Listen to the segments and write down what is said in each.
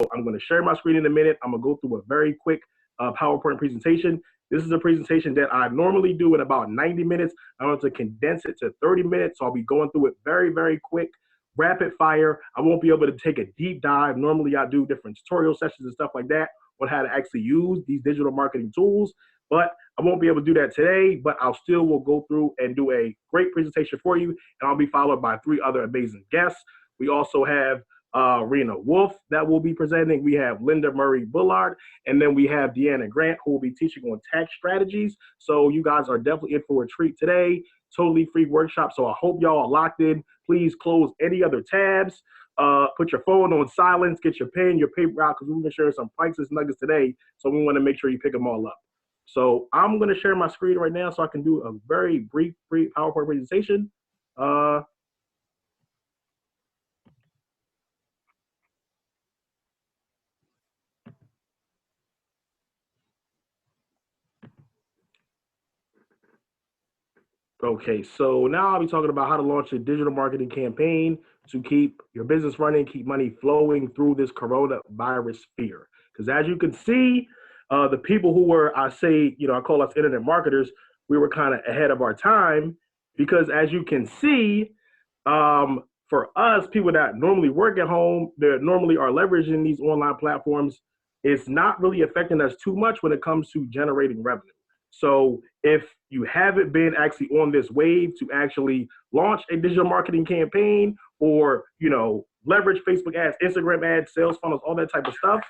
I'm going to share my screen in a minute. I'm going to go through a very quick PowerPoint presentation. This is a presentation that I normally do in about 90 minutes. I'm going to condense it to 30 minutes. So I'll be going through it very, very quick, rapid fire. I won't be able to take a deep dive. Normally I do different tutorial sessions and stuff like that on how to actually use these digital marketing tools, but I won't be able to do that today, but I'll still will go through and do a great presentation for you, and I'll be followed by 3 other amazing guests. We also have Rena Wolf that will be presenting. We have Linda Murray Bullard, and then we have Deanna Grant, who will be teaching on tax strategies. So you guys are definitely in for a treat today. Totally free workshop. So I hope y'all are locked in. Please close any other tabs. Put your phone on silence. Get your pen, your paper out, because we're going to share some priceless nuggets today. So we want to make sure you pick them all up. So I'm going to share my screen right now so I can do a very brief PowerPoint presentation. Okay, so now I'll be talking about how to launch a digital marketing campaign to keep your business running, keep money flowing through this coronavirus fear. Because as you can see, the people who were, I call us internet marketers, we were kind of ahead of our time because as you can see, for us, people that normally work at home, that normally are leveraging these online platforms, it's not really affecting us too much when it comes to generating revenue. So if you haven't been actually on this wave to actually launch a digital marketing campaign or, leverage Facebook ads, Instagram ads, sales funnels, all that type of stuff,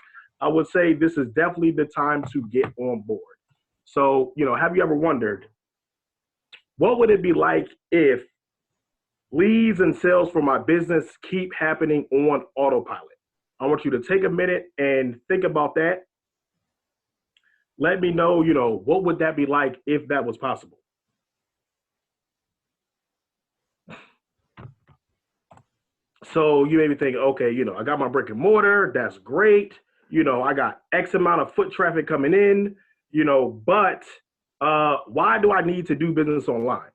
I would say this is definitely the time to get on board. So, have you ever wondered, what would it be like if leads and sales for my business keep happening on autopilot? I want you to take a minute and think about that. Let me know, what would that be like if that was possible? So you may be thinking, okay, I got my brick and mortar. That's great. I got X amount of foot traffic coming in, but why do I need to do business online?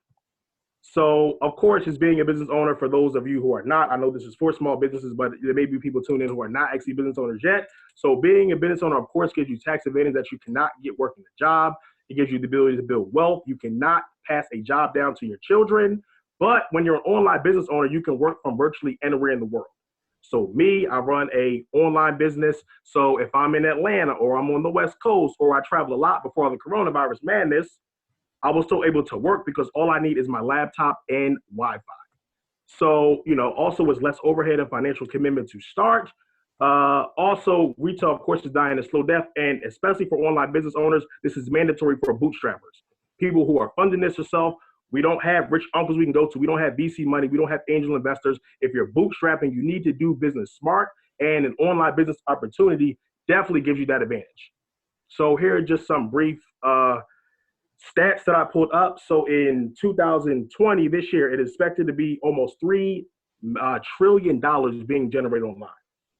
So, of course, as being a business owner, for those of you who are not, I know this is for small businesses, but there may be people tuning in who are not actually business owners yet. So being a business owner, of course, gives you tax advantage that you cannot get working a job. It gives you the ability to build wealth. You cannot pass a job down to your children. But when you're an online business owner, you can work from virtually anywhere in the world. So me, I run a online business. So if I'm in Atlanta or I'm on the West Coast or I travel a lot before the coronavirus madness, I was still able to work because all I need is my laptop and Wi-Fi. So, also it's less overhead and financial commitment to start. Also, retail, of course, is dying a slow death. And especially for online business owners, this is mandatory for bootstrappers. People who are funding this yourself. We don't have rich uncles we can go to. We don't have VC money. We don't have angel investors. If you're bootstrapping, you need to do business smart. And an online business opportunity definitely gives you that advantage. So here are just some brief stats that I pulled up. So in 2020, this year, it is expected to be almost $3 trillion being generated online.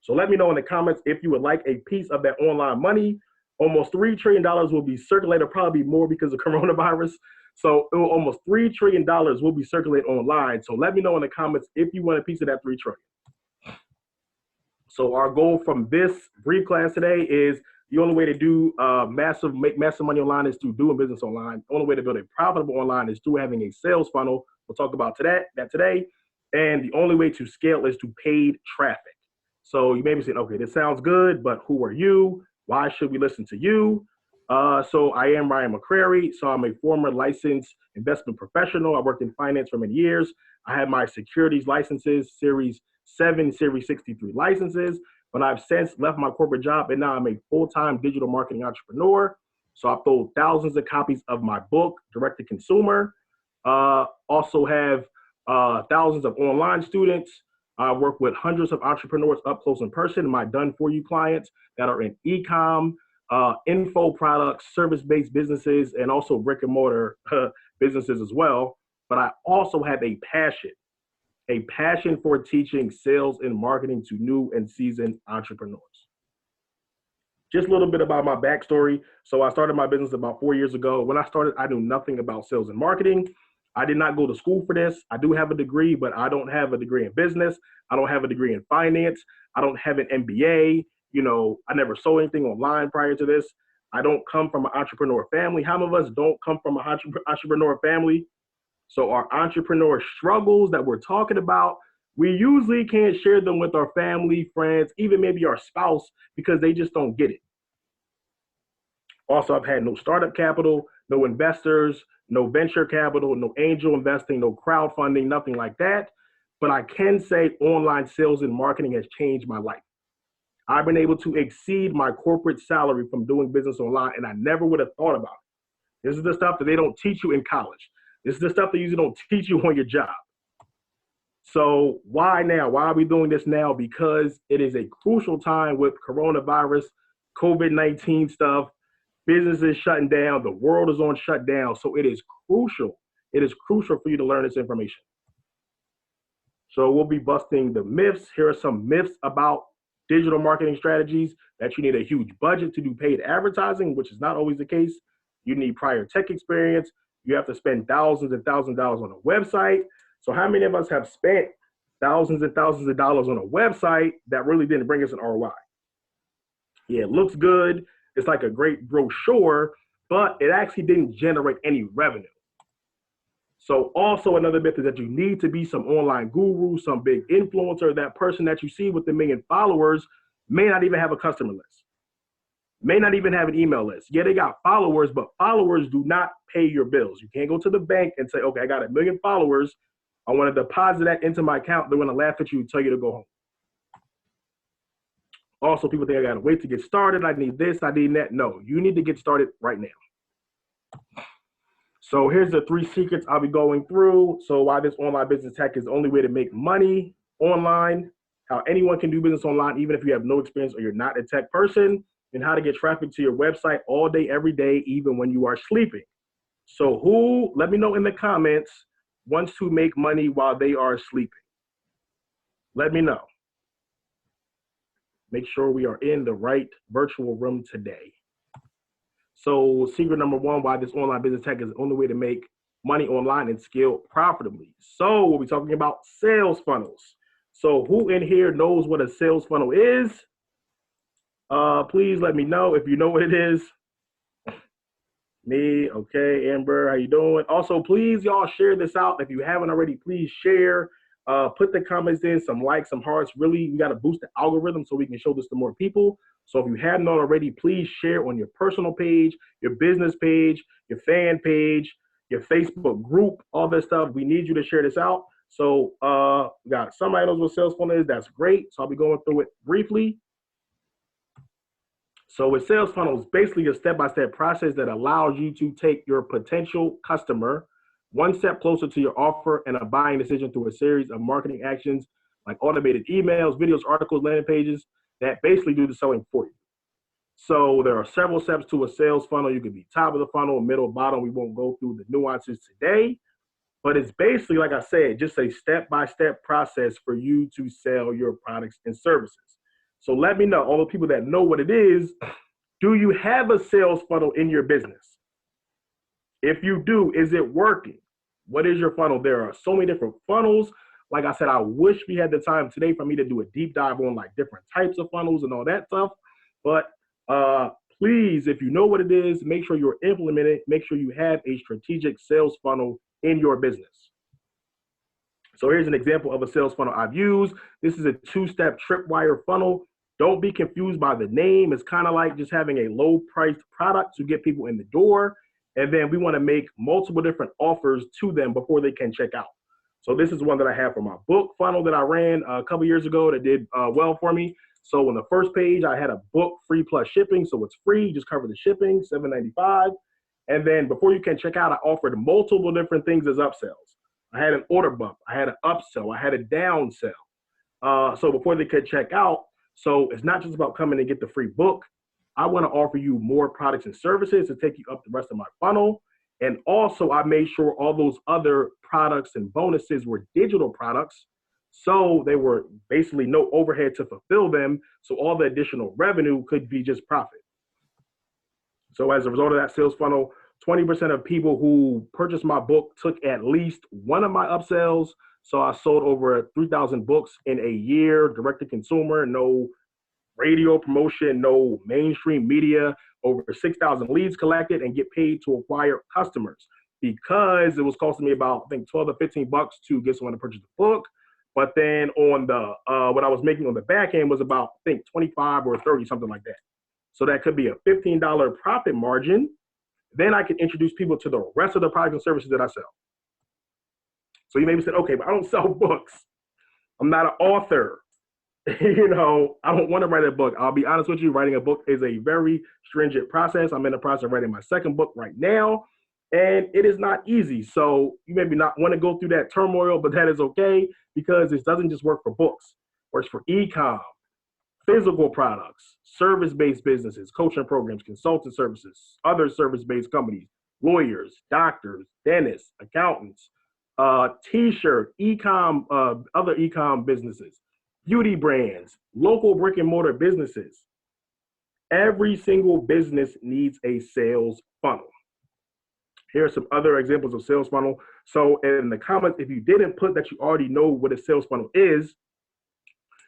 So let me know in the comments if you would like a piece of that online money. Almost $3 trillion will be circulated, probably more because of coronavirus. So almost $3 trillion will be circulated online. So let me know in the comments if you want a piece of that $3 trillion. So our goal from this brief class today is the only way to do make massive money online is through doing business online. The only way to build a profitable online is through having a sales funnel. We'll talk about that today. And the only way to scale is to paid traffic. So you may be saying, okay, this sounds good, but who are you? Why should we listen to you? So I am Ryan McCrary. So I'm a former licensed investment professional. I worked in finance for many years. I had my securities licenses, Series 7, Series 63 licenses. But I've since left my corporate job and now I'm a full-time digital marketing entrepreneur. So I've sold thousands of copies of my book, Direct to Consumer. Also have thousands of online students. I work with hundreds of entrepreneurs up close in person, my done-for-you clients that are in e-com, info products, service-based businesses, and also brick-and-mortar businesses as well. But I also have a passion for teaching sales and marketing to new and seasoned entrepreneurs. Just a little bit about my backstory. So I started my business about 4 years ago. When I started, I knew nothing about sales and marketing. I did not go to school for this. I do have a degree, but I don't have a degree in business. I don't have a degree in finance. I don't have an MBA. I never sold anything online prior to this. I don't come from an entrepreneur family. How many of us don't come from an entrepreneur family? So our entrepreneur struggles that we're talking about, we usually can't share them with our family, friends, even maybe our spouse, because they just don't get it. Also, I've had no startup capital, no investors, no venture capital, no angel investing, no crowdfunding, nothing like that. But I can say online sales and marketing has changed my life. I've been able to exceed my corporate salary from doing business online, and I never would have thought about it. This is the stuff that they don't teach you in college. This is the stuff they usually don't teach you on your job. So why now? Why are we doing this now? Because it is a crucial time with coronavirus, COVID-19 stuff. Businesses shutting down. The world is on shutdown. So it is crucial. It is crucial for you to learn this information. So we'll be busting the myths. Here are some myths about digital marketing strategies: that you need a huge budget to do paid advertising, which is not always the case. You need prior tech experience. You have to spend thousands and thousands of dollars on a website. So how many of us have spent thousands and thousands of dollars on a website that really didn't bring us an ROI? Yeah, it looks good. It's like a great brochure, but it actually didn't generate any revenue. So also another myth is that you need to be some online guru, some big influencer. That person that you see with the million followers may not even have a customer list, may not even have an email list. Yeah, they got followers, but followers do not pay your bills. You can't go to the bank and say, okay, I got 1 million followers. I want to deposit that into my account. They're going to laugh at you and tell you to go home. Also, people think I got to wait to get started. I need this, I need that. No, you need to get started right now. So here's the 3 secrets I'll be going through. So why this online business tech is the only way to make money online, how anyone can do business online, even if you have no experience or you're not a tech person, and how to get traffic to your website all day, every day, even when you are sleeping. So who, let me know in the comments, wants to make money while they are sleeping? Let me know. Make sure we are in the right virtual room today. So secret number 1, why this online business tech is the only way to make money online and scale profitably. So we'll be talking about sales funnels. So who in here knows what a sales funnel is? Please let me know if you know what it is. Me, okay. Amber, how you doing? Also, please, y'all share this out. If you haven't already, please share. Put the comments in, some likes, some hearts. Really, we got to boost the algorithm so we can show this to more people. So if you have not already, please share on your personal page, your business page, your fan page, your Facebook group, all this stuff. We need you to share this out. So we got somebody knows what sales funnel is. That's great. So I'll be going through it briefly. So with sales funnels, basically a step-by-step process that allows you to take your potential customer one step closer to your offer and a buying decision through a series of marketing actions like automated emails, videos, articles, landing pages that basically do the selling for you. So there are several steps to a sales funnel. You could be top of the funnel, middle, bottom. We won't go through the nuances today, but it's basically, like I said, just a step-by-step process for you to sell your products and services. So let me know, all the people that know what it is, do you have a sales funnel in your business? If you do, is it working? What is your funnel? There are so many different funnels. Like I said, I wish we had the time today for me to do a deep dive on like different types of funnels and all that stuff. But please, if you know what it is, make sure you're implementing it. Make sure you have a strategic sales funnel in your business. So here's an example of a sales funnel I've used. This is a 2-step tripwire funnel. Don't be confused by the name. It's kind of like just having a low-priced product to get people in the door. And then we want to make multiple different offers to them before they can check out. So this is one that I have for my book funnel that I ran a couple years ago that did well for me. So on the first page, I had a book free plus shipping. So it's free. You just cover the shipping, $7.95. And then before you can check out, I offered multiple different things as upsells. I had an order bump. I had an upsell. I had a downsell. So before they could check out, so it's not just about coming and get the free book. I want to offer you more products and services to take you up the rest of my funnel. And also I made sure all those other products and bonuses were digital products. So they were basically no overhead to fulfill them. So all the additional revenue could be just profit. So as a result of that sales funnel, 20% of people who purchased my book took at least one of my upsells. So I sold over 3,000 books in a year, direct to consumer, no radio promotion, no mainstream media, over 6,000 leads collected, and get paid to acquire customers because it was costing me about, I think, 12 to 15 bucks to get someone to purchase the book. But then on the, what I was making on the back end was about, I think, 25 or 30, something like that. So that could be a $15 profit margin. Then I can introduce people to the rest of the products and services that I sell. So you maybe said, okay, but I don't sell books. I'm not an author. You know, I don't want to write a book. I'll be honest with you, writing a book is a very stringent process. I'm in the process of writing my second book right now, and it is not easy. So you maybe not want to go through that turmoil, but that is okay because this doesn't just work for books. It works for e-com, physical products, service-based businesses, coaching programs, consultant services, other service-based companies, lawyers, doctors, dentists, accountants, t-shirt, e-com, other e-com businesses, beauty brands, local brick and mortar businesses. Every single business needs a sales funnel. Here are some other examples of sales funnel. So in the comments, if you didn't put that you already know what a sales funnel is,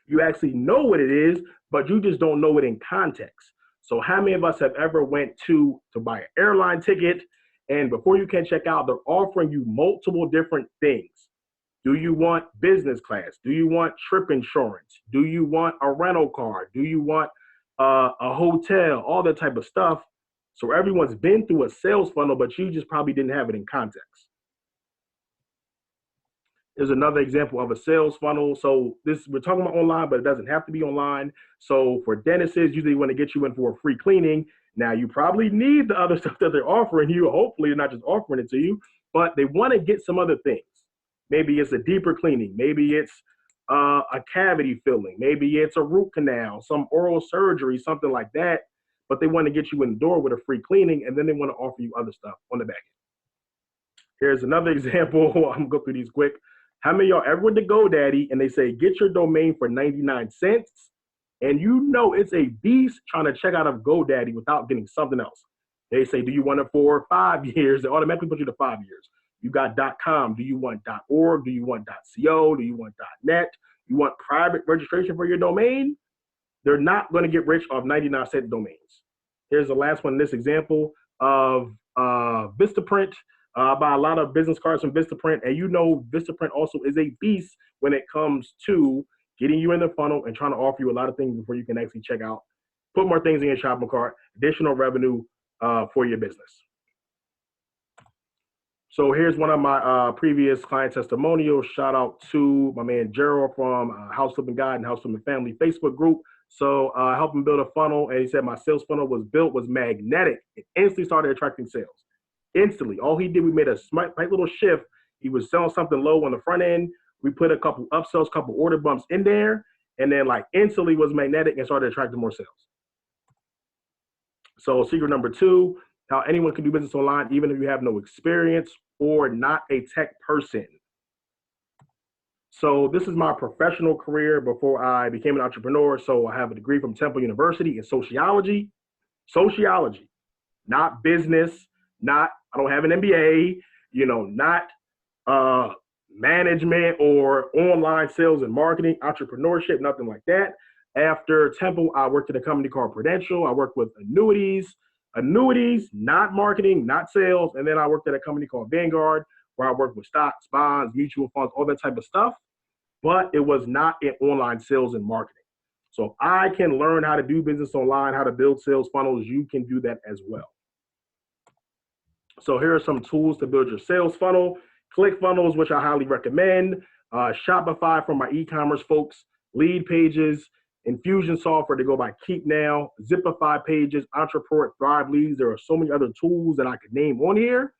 you actually know what it is, but you just don't know it in context. So how many of us have ever went to buy an airline ticket, and before you can check out, they're offering you multiple different things. Do you want business class? Do you want trip insurance? Do you want a rental car? Do you want a hotel? All that type of stuff. So everyone's been through a sales funnel, but you just probably didn't have it in context. There's another example of a sales funnel. So this, we're talking about online, but it doesn't have to be online. So for dentists, usually want to get you in for a free cleaning. Now you probably need the other stuff that they're offering you. Hopefully they're not just offering it to you, but they want to get some other things. Maybe it's a deeper cleaning. Maybe it's a cavity filling. Maybe it's a root canal, some oral surgery, something like that. But they want to get you in the door with a free cleaning, and then they want to offer you other stuff on the back end. Here's another example. I'm going to go through these quick. How many of y'all ever went to GoDaddy and they say, get your domain for 99 cents? And you know it's a beast trying to check out of GoDaddy without getting something else. They say, do you want it for 5 years? They automatically put you to 5 years. You got .com. Do you want .org? Do you want .co? Do you want .net? You want private registration for your domain? They're not going to get rich off 99-cent domains. Here's the last one in this example of Vistaprint. I buy a lot of business cards from Vistaprint, and you know Vistaprint also is a beast when it comes to getting you in the funnel and trying to offer you a lot of things before you can actually check out, put more things in your shopping cart, additional revenue for your business. So here's one of my previous client testimonials. Shout out to my man Gerald from House Flipping Guide and House Flipping Family Facebook group. So I helped him build a funnel, and he said my sales funnel was magnetic. It instantly started attracting sales. Instantly. All he did, we made a slight little shift. He was selling something low on the front end. We put a couple upsells, couple order bumps in there, and then like instantly was magnetic and started attracting more sales. So secret number 2, how anyone can do business online, even if you have no experience or not a tech person. So this is my professional career before I became an entrepreneur. So I have a degree from Temple University in sociology. Sociology, not business, not, I don't have an MBA, you know, not management or online sales and marketing, entrepreneurship, nothing like that. After Temple, I worked at a company called Prudential. I worked with annuities, not marketing, not sales. And then I worked at a company called Vanguard, where I worked with stocks, bonds, mutual funds, all that type of stuff. But it was not in online sales and marketing. So if I can learn how to do business online, how to build sales funnels, you can do that as well. So here are some tools to build your sales funnel. ClickFunnels, which I highly recommend. Shopify for my e-commerce folks. Lead Pages. Infusionsoft to go by Keep Now. Zipify Pages. Entreport, Thrive Leads. There are so many other tools that I could name on here.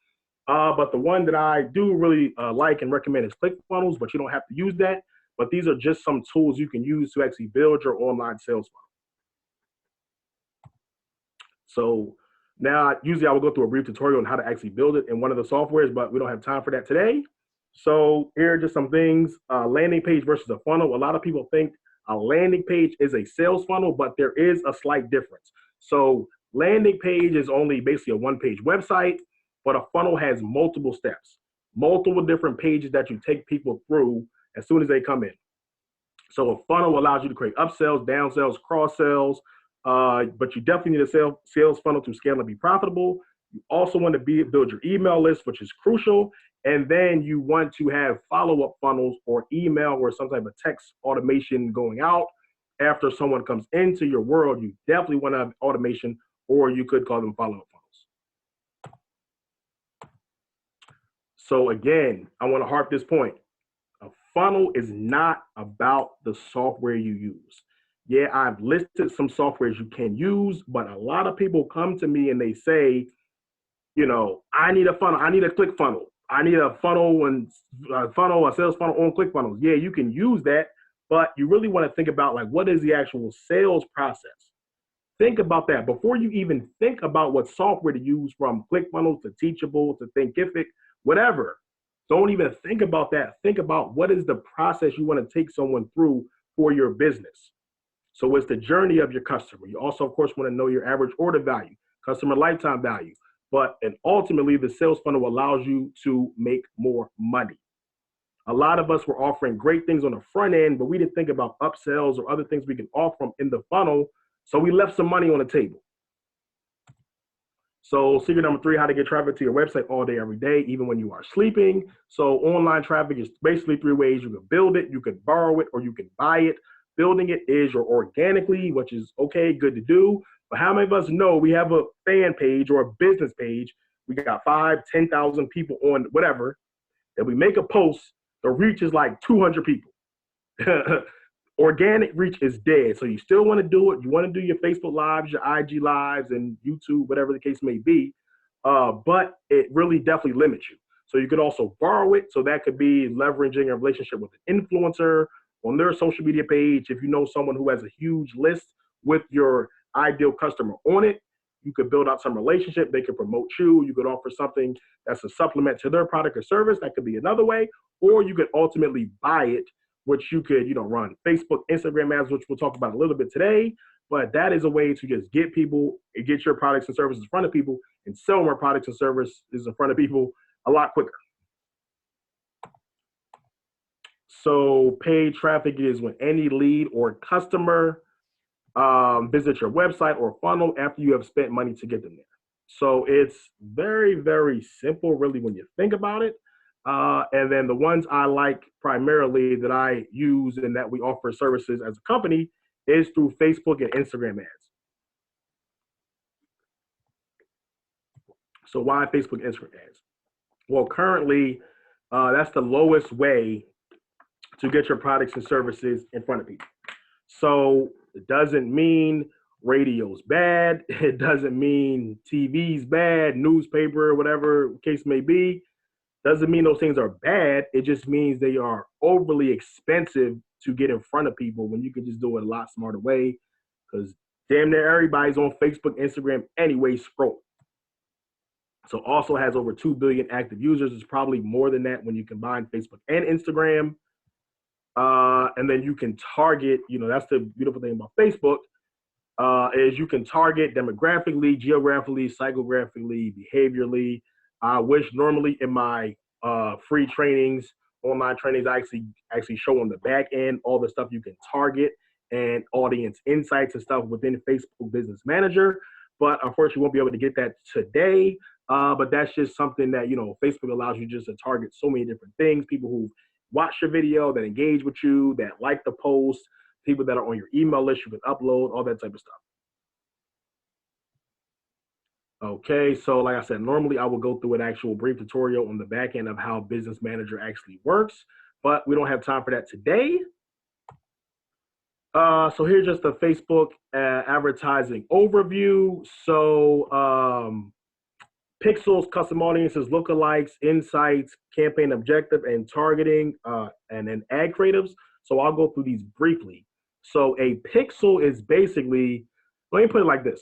But the one that I do really like and recommend is ClickFunnels, but you don't have to use that. But these are just some tools you can use to actually build your online sales funnel. So now, usually I will go through a brief tutorial on how to actually build it in one of the softwares, but we don't have time for that today. So here are just some things. Landing page versus a funnel. A lot of people think a landing page is a sales funnel, but there is a slight difference. So landing page is only basically a one-page website, but a funnel has multiple steps, multiple different pages that you take people through as soon as they come in. So a funnel allows you to create upsells, downsells, cross sells, but you definitely need a sales funnel to scale and be profitable. You also want to build your email list, which is crucial. And then you want to have follow-up funnels or email or some type of text automation going out after someone comes into your world. You definitely want to have automation, or you could call them follow-up funnels. So again, I want to harp this point. A funnel is not about the software you use. Yeah, I've listed some softwares you can use, but a lot of people come to me and they say, I need a funnel. I need a ClickFunnels. I need a funnel and a sales funnel on ClickFunnels. Yeah, you can use that, but you really want to think about like, what is the actual sales process? Think about that before you even think about what software to use, from ClickFunnels to Teachable to Thinkific, whatever. Don't even think about that. Think about what is the process you want to take someone through for your business. So it's the journey of your customer. You also, of course, want to know your average order value, customer lifetime value. And ultimately, the sales funnel allows you to make more money. A lot of us were offering great things on the front end, but we didn't think about upsells or other things we can offer them in the funnel. So we left some money on the table. So secret number 3, how to get traffic to your website all day, every day, even when you are sleeping. So online traffic is basically 3 ways. You can build it, you can borrow it, or you can buy it. Building it is your organically, which is okay, good to do. But how many of us know we have a fan page or a business page? We got 5,000, 10,000 people on whatever, and we make a post, the reach is like 200 people. Organic reach is dead. So you still want to do it. You want to do your Facebook lives, your IG lives, and YouTube, whatever the case may be. But it really definitely limits you. So you could also borrow it. So that could be leveraging a relationship with an influencer on their social media page. If you know someone who has a huge list with your ideal customer on it, you could build out some relationship. They could promote you. You could offer something that's a supplement to their product or service. That could be another way. Or you could ultimately buy it, which you could, run Facebook, Instagram ads, which we'll talk about a little bit today. But that is a way to just get people and get your products and services in front of people and sell more products and services in front of people a lot quicker. So paid traffic is when any lead or customer visit your website or funnel after you have spent money to get them there. So it's very, very simple, really, when you think about it. And then the ones I like primarily that I use and that we offer services as a company is through Facebook and Instagram ads. So why Facebook and Instagram ads? Well, currently, that's the lowest way to get your products and services in front of people. So it doesn't mean radio's bad. It doesn't mean TV's bad, newspaper, whatever the case may be. Doesn't mean those things are bad. It just means they are overly expensive to get in front of people when you can just do it a lot smarter way, because damn near everybody's on Facebook, Instagram anyway, scroll. So also has over 2 billion active users. It's probably more than that when you combine Facebook and Instagram. And then you can target, that's the beautiful thing about Facebook, is you can target demographically, geographically, psychographically, behaviorally. I wish normally in my free trainings, online trainings, I actually show on the back end all the stuff you can target and audience insights and stuff within Facebook Business Manager. But unfortunately, you won't be able to get that today. But that's just something that, Facebook allows you just to target so many different things. People who watch your video, that engage with you, that like the post, people that are on your email list, you can upload, all that type of stuff. Okay, so like I said, normally I will go through an actual brief tutorial on the back end of how Business Manager actually works, but we don't have time for that today. So here's just the Facebook advertising overview. So pixels, custom audiences, lookalikes, insights, campaign objective, and targeting, and then ad creatives. So I'll go through these briefly. So a pixel is basically, let me put it like this.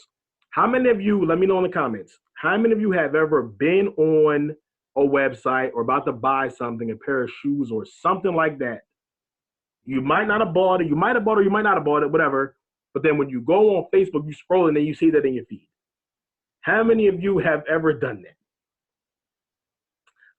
How many of you, let me know in the comments, how many of you have ever been on a website or about to buy something, a pair of shoes or something like that? You might not have bought it, you might have bought it, you might not have bought it, whatever. But then when you go on Facebook, you scroll and then you see that in your feed. How many of you have ever done that?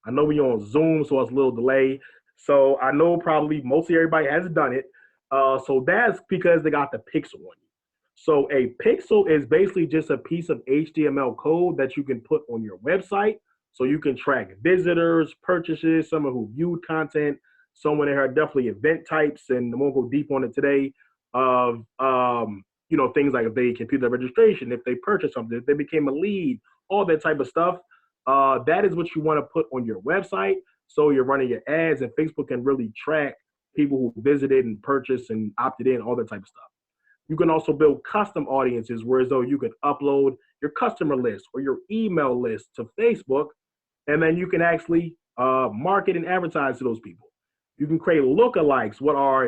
I know we're on Zoom, so it's a little delay. So I know probably mostly everybody has done it. So that's because they got the pixel on you. So a pixel is basically just a piece of HTML code that you can put on your website. So you can track visitors, purchases, someone who viewed content, someone that are definitely event types, and I won't go deep on it today, of things like if they computer registration, if they purchased something, if they became a lead, all that type of stuff. That is what you want to put on your website. So you're running your ads, and Facebook can really track people who visited and purchased and opted in, all that type of stuff. You can also build custom audiences, whereas though you can upload your customer list or your email list to Facebook, and then you can actually market and advertise to those people. You can create lookalikes.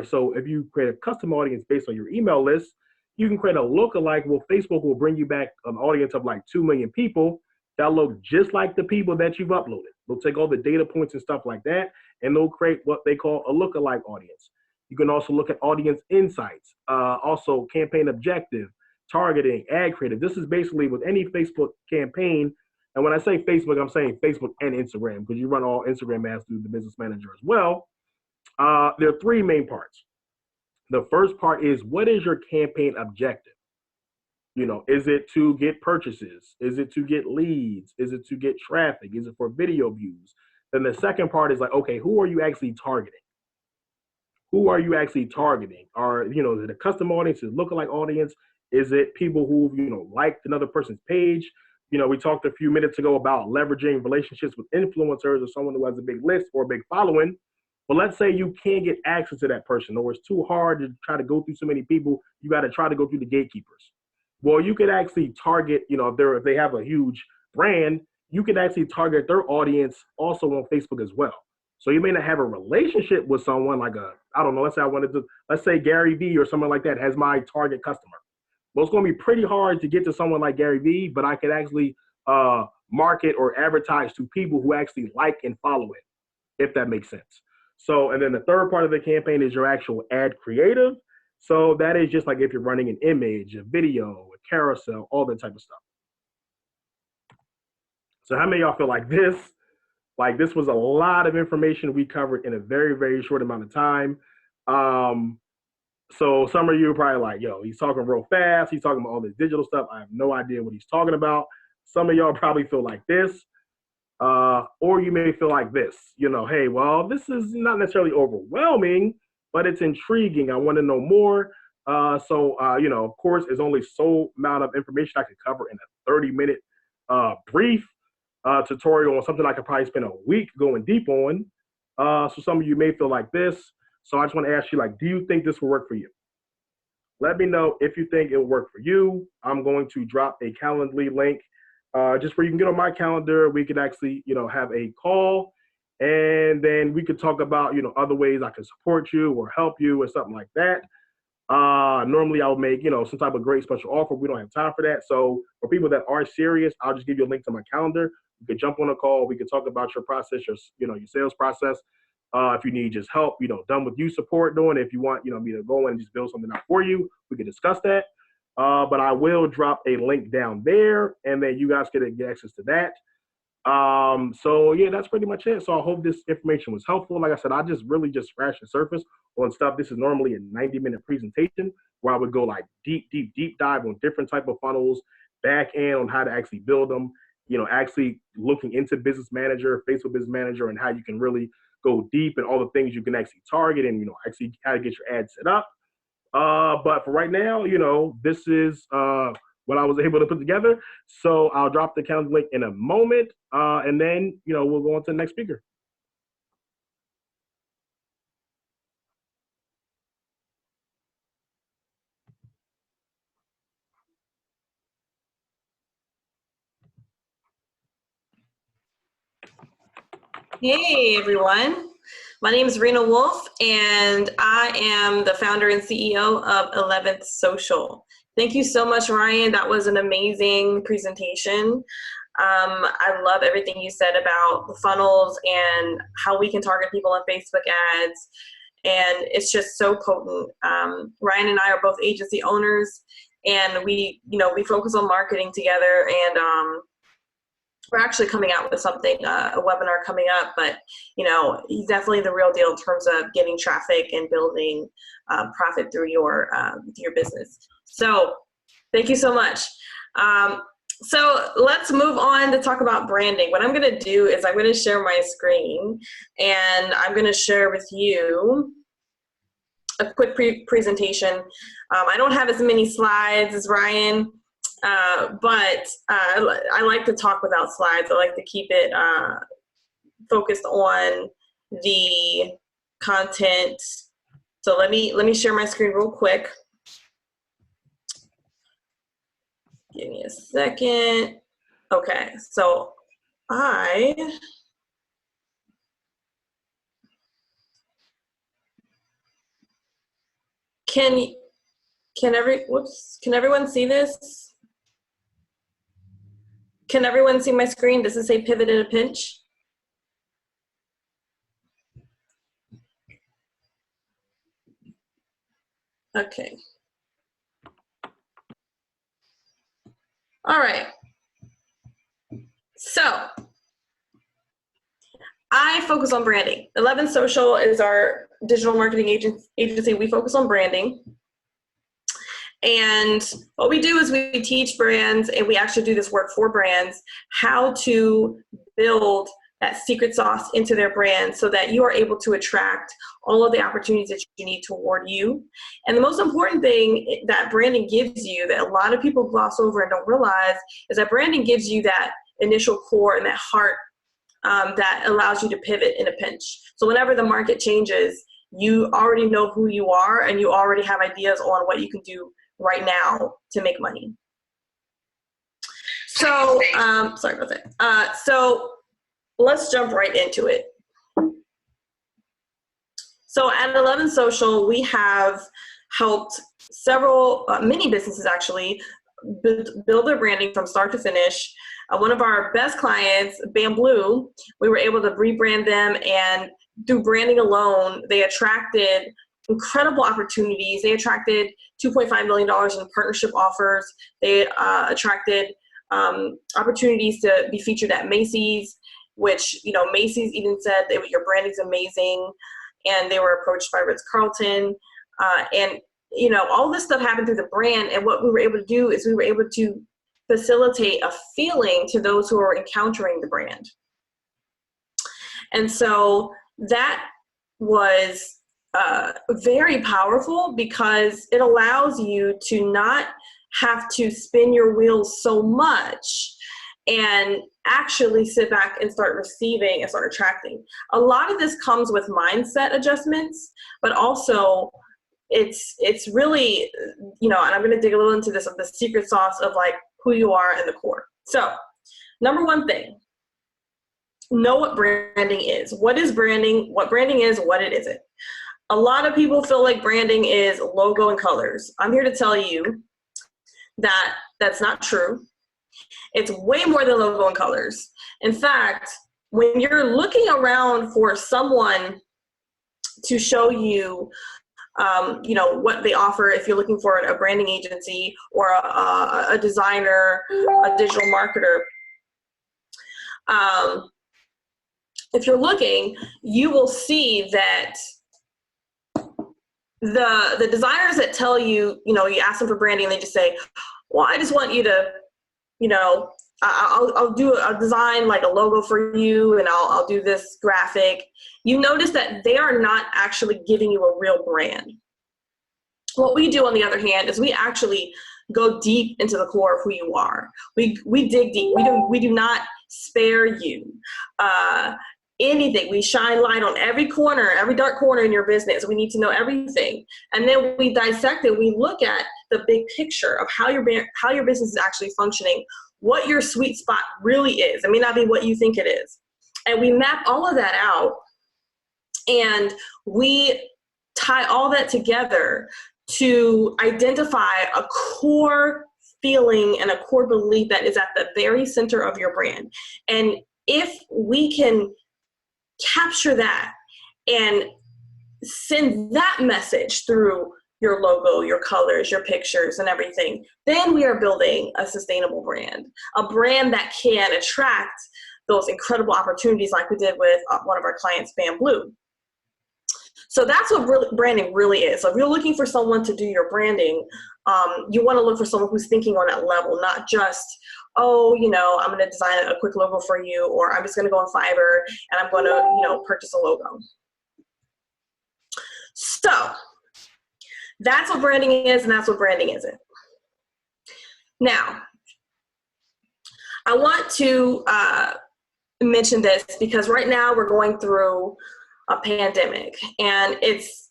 So if you create a custom audience based on your email list, you can create a lookalike. Well, Facebook will bring you back an audience of like 2 million people that look just like the people that you've uploaded. They'll take all the data points and stuff like that, and they'll create what they call a lookalike audience. You can also look at audience insights, also campaign objective, targeting, ad creative. This is basically with any Facebook campaign. And when I say Facebook, I'm saying Facebook and Instagram, because you run all Instagram ads through the business manager as well. There are 3 main parts. The first part is, what is your campaign objective? Is it to get purchases? Is it to get leads? Is it to get traffic? Is it for video views? Then the second part is like, okay, who are you actually targeting? Who are you actually targeting? Is it a custom audience? Is it a lookalike audience? Is it people who, liked another person's page? We talked a few minutes ago about leveraging relationships with influencers or someone who has a big list or a big following. But let's say you can't get access to that person, or it's too hard to try to go through so many people. You got to try to go through the gatekeepers. Well, you could actually target, if they have a huge brand, you could actually target their audience also on Facebook as well. So you may not have a relationship with someone like let's say Gary Vee or someone like that has my target customer. Well, it's going to be pretty hard to get to someone like Gary Vee, but I could actually market or advertise to people who actually like and follow it, if that makes sense. So, and then the third part of the campaign is your actual ad creative. So that is just like if you're running an image, a video, a carousel, all that type of stuff. So how many of y'all feel like this was a lot of information we covered in a very, very short amount of time? So some of you are probably like, yo, he's talking real fast. He's talking about all this digital stuff. I have no idea what he's talking about. Some of y'all probably feel like this. Or you may feel like this, hey, well, this is not necessarily overwhelming, but it's intriguing. I want to know more. Of course, there's only so amount of information I could cover in a 30-minute brief tutorial on something I could probably spend a week going deep on. So some of you may feel like this. So I just want to ask you, do you think this will work for you? Let me know if you think it will work for you. I'm going to drop a Calendly link just where you can get on my calendar. We could actually, have a call, and then we could talk about, other ways I can support you or help you or something like that. Normally I would make, some type of great special offer. We don't have time for that. So for people that are serious, I'll just give you a link to my calendar. You could jump on a call. We could talk about your process, your sales process. If you need just help, done with you support doing it. If you want, me to go in and just build something out for you, we can discuss that. But I will drop a link down there, and then you guys can get access to that. So yeah, that's pretty much it. So I hope this information was helpful. Like I said, I just scratched the surface on stuff. This is normally a 90-minute presentation where I would go like deep dive on different type of funnels, back end on how to actually build them, actually looking into Business Manager, Facebook Business Manager, and how you can really go deep and all the things you can actually target and, actually how to get your ad set up. But for right now, this is what I was able to put together. So I'll drop the calendar link in a moment, and then, we'll go on to the next speaker. Hey, everyone. My name is Rena Wolf, and I am the founder and CEO of 11th Social. Thank you so much, Ryan. That was an amazing presentation. I love everything you said about the funnels and how we can target people on Facebook ads. And it's just so potent. Ryan and I are both agency owners, and we focus on marketing together. And we're actually coming out with something, a webinar coming up, but he's definitely the real deal in terms of getting traffic and building profit through your business. So thank you so much. So let's move on to talk about branding. What I'm going to do is I'm going to share my screen, and I'm going to share with you a quick presentation. I don't have as many slides as Ryan, but I like to talk without slides. I like to keep it focused on the content. So let me share my screen real quick. Give me a second. Okay, so can everyone see this? Can everyone see my screen? Does it say pivot in a pinch? Okay. All right. So I focus on branding. 11 Social is our digital marketing agency. We focus on branding. And what we do is we teach brands, and we actually do this work for brands, how to build that secret sauce into their brand so that you are able to attract all of the opportunities that you need toward you. And the most important thing that branding gives you, that a lot of people gloss over and don't realize, is that branding gives you that initial core and that heart that allows you to pivot in a pinch. So whenever the market changes, you already know who you are, and you already have ideas on what you can do right now to make money. So, sorry about that. So let's jump right into it. So at 11 Social, we have helped many businesses actually, build their branding from start to finish. One of our best clients, Bamboo, we were able to rebrand them, and through branding alone, they attracted incredible opportunities. They attracted $2.5 million in partnership offers. They attracted opportunities to be featured at Macy's, which, Macy's even said your branding's amazing, and they were approached by Ritz-Carlton. And all this stuff happened through the brand, and what we were able to do is we were able to facilitate a feeling to those who are encountering the brand. And so that was very powerful, because it allows you to not have to spin your wheels so much and actually sit back and start receiving and start attracting. A lot of this comes with mindset adjustments, but also it's really, and I'm going to dig a little into this, of the secret sauce of like who you are and the core. So number one thing, know what branding is. What is branding? What branding is, what it isn't. A lot of people feel like branding is logo and colors. I'm here to tell you that that's not true. It's way more than logo and colors. In fact, when you're looking around for someone to show you, what they offer, if you're looking for a branding agency or a designer, a digital marketer, if you're looking, you will see that the designers that tell you, you ask them for branding, and they just say, well, I just want you to, I'll design like a logo for you, and I'll do this graphic. You notice that they are not actually giving you a real brand. What we do, on the other hand, is we actually go deep into the core of who you are. We dig deep. We do not spare you anything. We shine light on every corner, every dark corner in your business. We need to know everything, and then we dissect it. We look at the big picture of how your business is actually functioning, what your sweet spot really is. It may not be what you think it is, and we map all of that out, and we tie all that together to identify a core feeling and a core belief that is at the very center of your brand. And if we can capture that and send that message through your logo, your colors, your pictures, and everything, then we are building a sustainable brand, a brand that can attract those incredible opportunities like we did with one of our clients, Bamboo. So that's what branding really is. So if you're looking for someone to do your branding, you want to look for someone who's thinking on that level, not just, oh, I'm going to design a quick logo for you, or I'm just going to go on Fiverr and I'm going to, purchase a logo. So that's what branding is, and that's what branding isn't. Now, I want to mention this because right now we're going through a pandemic, and it's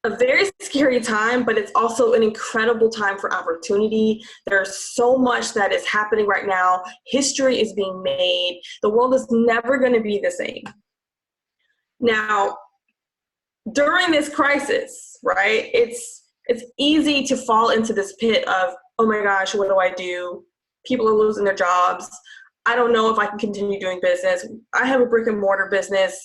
a very scary time, but it's also an incredible time for opportunity. There's so much that is happening right now. History is being made. The world is never going to be the same. Now, during this crisis, right, it's easy to fall into this pit of, oh my gosh, what do I do? People are losing their jobs. I don't know if I can continue doing business. I have a brick and mortar business.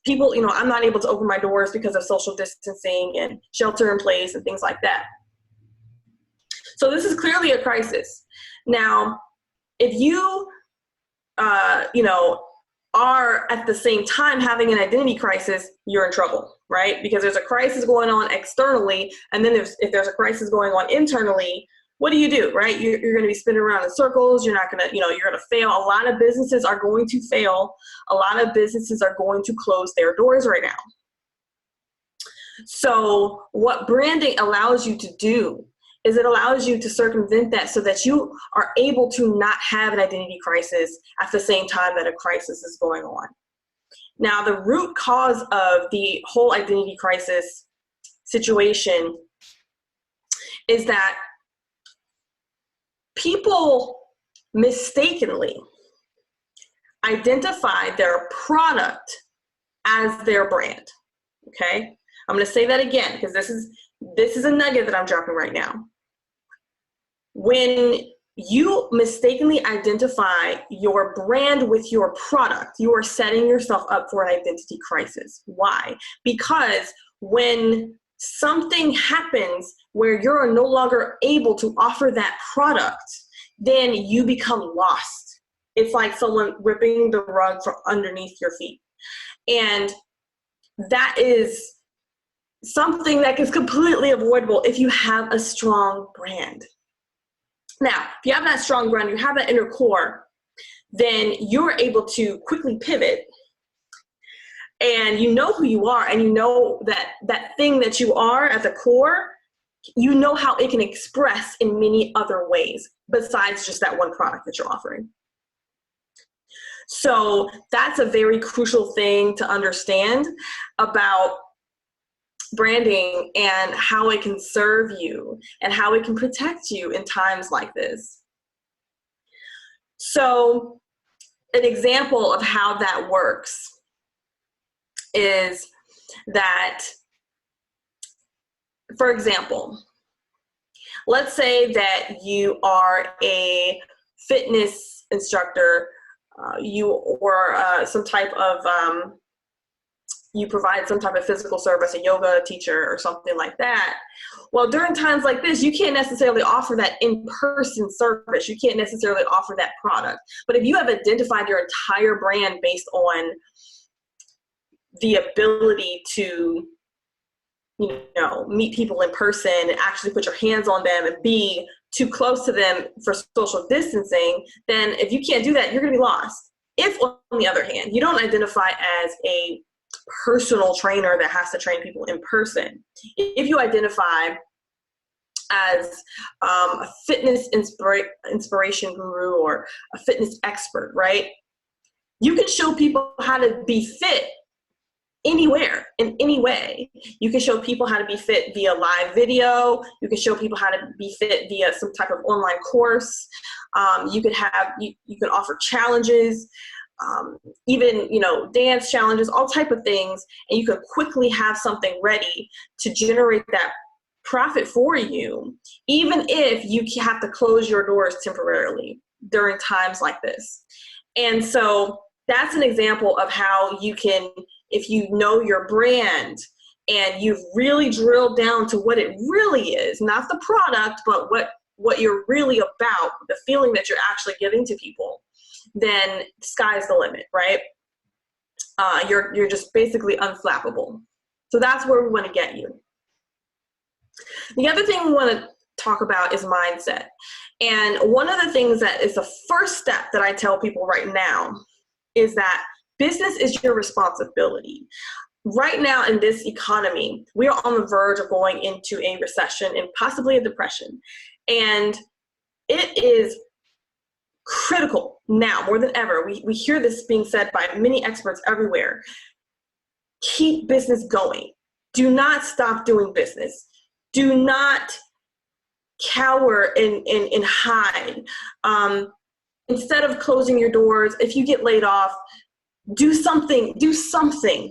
People, I'm not able to open my doors because of social distancing and shelter in place and things like that. So this is clearly a crisis. Now, if you, are at the same time having an identity crisis, you're in trouble, right? Because there's a crisis going on externally, and then if there's a crisis going on internally, what do, right? You're going to be spinning around in circles. You're not going to, you're going to fail. A lot of businesses are going to fail. A lot of businesses are going to close their doors right now. So what branding allows you to do is it allows you to circumvent that so that you are able to not have an identity crisis at the same time that a crisis is going on. Now, the root cause of the whole identity crisis situation is that people mistakenly identify their product as their brand. Okay? I'm going to say that again because this is a nugget that I'm dropping right now. When you mistakenly identify your brand with your product, you are setting yourself up for an identity crisis. Why? Because when something happens where you're no longer able to offer that product, then you become lost. It's like someone ripping the rug from underneath your feet. And that is something that is completely avoidable if you have a strong brand. Now, if you have that strong brand, you have that inner core, then you're able to quickly pivot, and you know who you are, and you know that thing that you are at the core, you know how it can express in many other ways besides just that one product that you're offering. So that's a very crucial thing to understand about branding and how it can serve you and how it can protect you in times like this. So an example of how that works is that, for example, let's say that you are a fitness instructor, you provide some type of physical service, a yoga teacher or something like that. Well, during times like this, you can't necessarily offer that in-person service. You can't necessarily offer that product. But if you have identified your entire brand based on the ability to, meet people in person and actually put your hands on them and be too close to them for social distancing, then if you can't do that, you're going to be lost. If, on the other hand, you don't identify as a personal trainer that has to train people in person, if you identify as a fitness inspiration guru or a fitness expert, right? You can show people how to be fit anywhere, in any way. You can show people how to be fit via live video. You can show people how to be fit via some type of online course. You can offer challenges, even, dance challenges, all type of things. And you can quickly have something ready to generate that profit for you, even if you have to close your doors temporarily during times like this. And so that's an example of how you can, if you know your brand and you've really drilled down to what it really is, not the product, but what you're really about, the feeling that you're actually giving to people, then sky's the limit, right? You're just basically unflappable. So that's where we want to get you. The other thing we want to talk about is mindset. And one of the things that is the first step that I tell people right now is that business is your responsibility. Right now in this economy, we are on the verge of going into a recession and possibly a depression. And it is critical now more than ever. We hear this being said by many experts everywhere. Keep business going. Do not stop doing business. Do not cower and hide. Instead of closing your doors, if you get laid off, do something,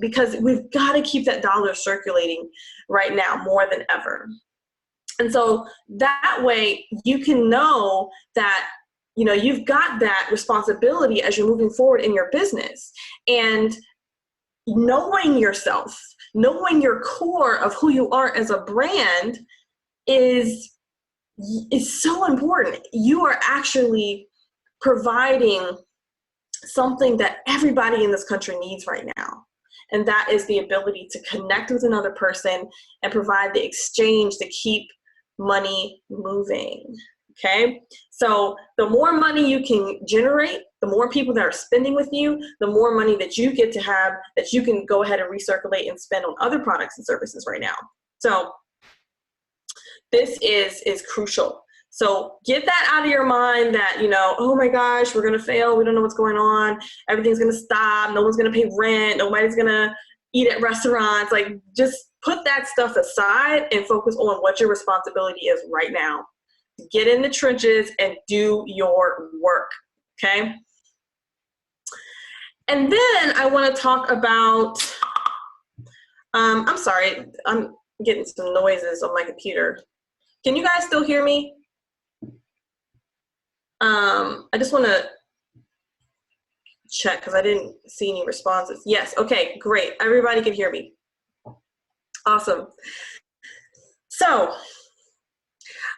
because we've got to keep that dollar circulating right now more than ever. And so that way you can know that, you've got that responsibility as you're moving forward in your business. And knowing yourself, knowing your core of who you are as a brand is so important. You are actually providing something that everybody in this country needs right now. And that is the ability to connect with another person and provide the exchange to keep money moving. Okay? So the more money you can generate, the more people that are spending with you, the more money that you get to have that you can go ahead and recirculate and spend on other products and services right now. So this is crucial. So get that out of your mind that, oh my gosh, we're going to fail. We don't know what's going on. Everything's going to stop. No one's going to pay rent. Nobody's going to eat at restaurants. Like, just put that stuff aside and focus on what your responsibility is right now. Get in the trenches and do your work. Okay. And then I want to talk about, I'm sorry, I'm getting some noises on my computer. Can you guys still hear me? I just want to check because I didn't see any responses. Yes. Okay, great. Everybody can hear me. Awesome. So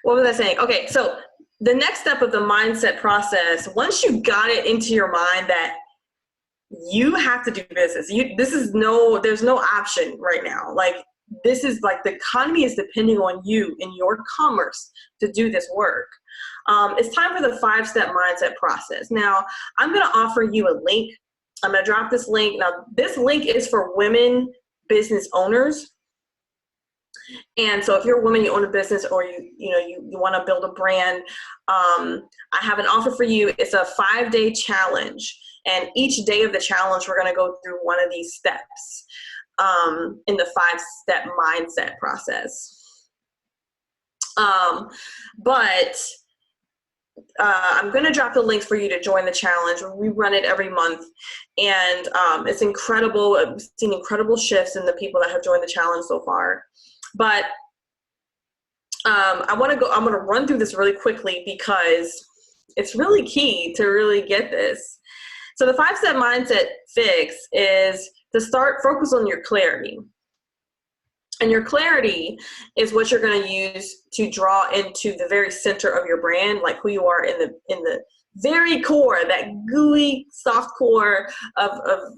what was I saying? Okay, so the next step of the mindset process, once you got it into your mind that you have to do business, there's no option right now. Like, this is like the economy is depending on you and your commerce to do this work. It's time for the 5-step mindset process. Now, I'm going to offer you a link. I'm going to drop this link. Now, this link is for women business owners. And so if you're a woman, you own a business, or you want to build a brand, I have an offer for you. It's a 5-day challenge. And each day of the challenge, we're going to go through one of these steps in the 5-step mindset process. But I'm going to drop the links for you to join the challenge. We run it every month, and it's incredible. I've seen incredible shifts in the people that have joined the challenge so far. But I'm going to run through this really quickly because it's really key to really get this. So the 5-step mindset fix is to focus on your clarity. And your clarity is what you're going to use to draw into the very center of your brand, like who you are in the very core, that gooey, soft core of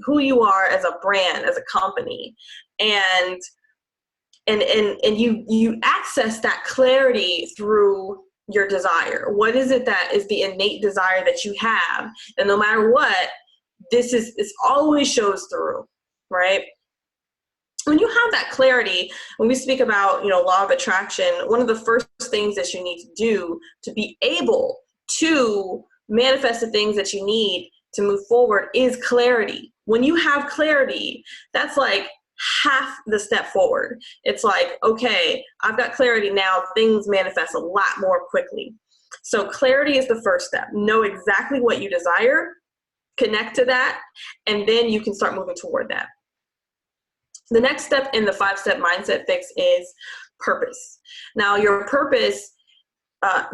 who you are as a brand, as a company. And you access that clarity through your desire. What is it that is the innate desire that you have? And no matter what, this always shows through, right? When you have that clarity, when we speak about, law of attraction, one of the first things that you need to do to be able to manifest the things that you need to move forward is clarity. When you have clarity, that's like half the step forward. It's like, okay, I've got clarity now, things manifest a lot more quickly. So clarity is the first step. Know exactly what you desire, connect to that, and then you can start moving toward that. The next step in the 5-step mindset fix is purpose. Now, your purpose,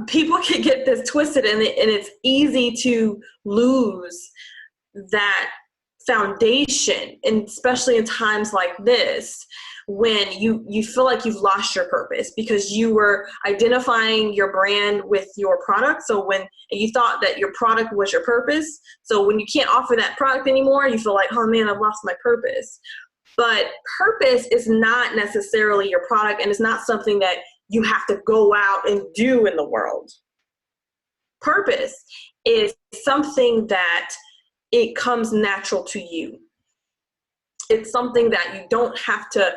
people can get this twisted, and it's easy to lose that foundation, and especially in times like this, when you feel like you've lost your purpose because you were identifying your brand with your product. So when you thought that your product was your purpose, so when you can't offer that product anymore, you feel like, oh man, I've lost my purpose. But purpose is not necessarily your product, and it's not something that you have to go out and do in the world. Purpose is something that it comes natural to you. It's something that you don't have to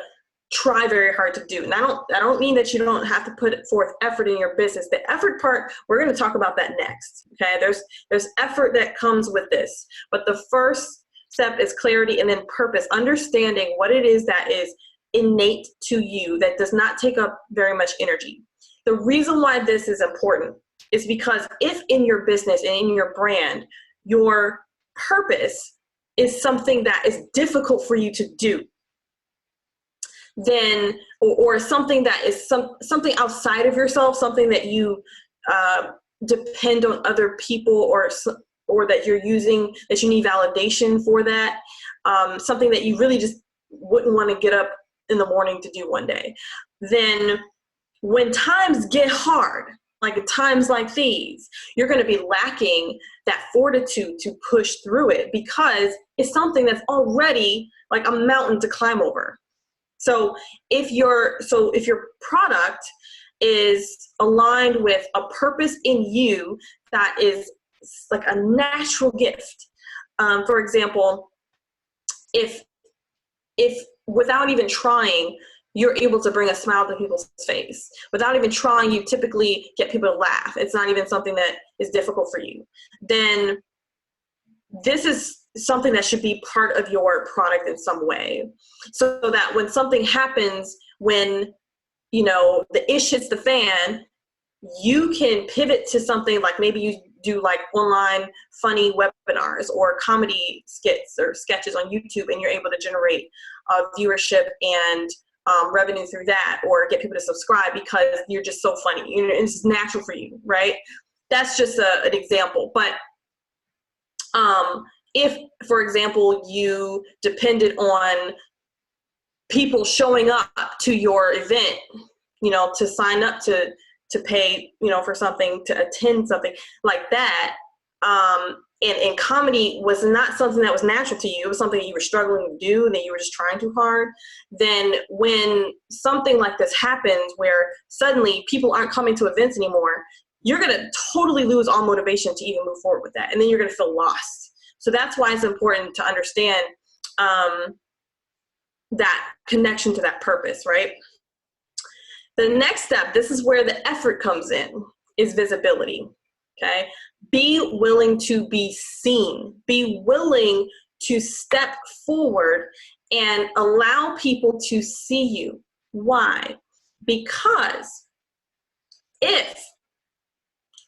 try very hard to do. And I don't mean that you don't have to put forth effort in your business. The effort part, we're going to talk about that next. Okay, there's effort that comes with this, but the first step is clarity and then purpose, understanding what it is that is innate to you that does not take up very much energy. The reason why this is important is because if in your business and in your brand, your purpose is something that is difficult for you to do, then, or something that is something outside of yourself, something that you depend on other people or that you're using, that you need validation for that, something that you really just wouldn't want to get up in the morning to do one day, then when times get hard, like times like these, you're going to be lacking that fortitude to push through it because it's something that's already like a mountain to climb over. So if your product is aligned with a purpose in you that is like a natural gift, for example, if without even trying, you're able to bring a smile to people's face. Without even trying, you typically get people to laugh. It's not even something that is difficult for you. Then this is something that should be part of your product in some way, so that when something happens, when the ish hits the fan, you can pivot to something like maybe you do like online funny webinars or comedy skits or sketches on YouTube, and you're able to generate viewership and revenue through that, or get people to subscribe because you're just so funny. It's natural for you, right? That's just an example. But if, for example, you depended on people showing up to your event, to sign up to pay, for something, to attend something like that, and comedy was not something that was natural to you, it was something you were struggling to do and that you were just trying too hard, then when something like this happens where suddenly people aren't coming to events anymore, you're going to totally lose all motivation to even move forward with that. And then you're going to feel lost. So that's why it's important to understand that connection to that purpose, right? The next step, this is where the effort comes in, is visibility, okay? Be willing to be seen. Be willing to step forward and allow people to see you. Why? Because if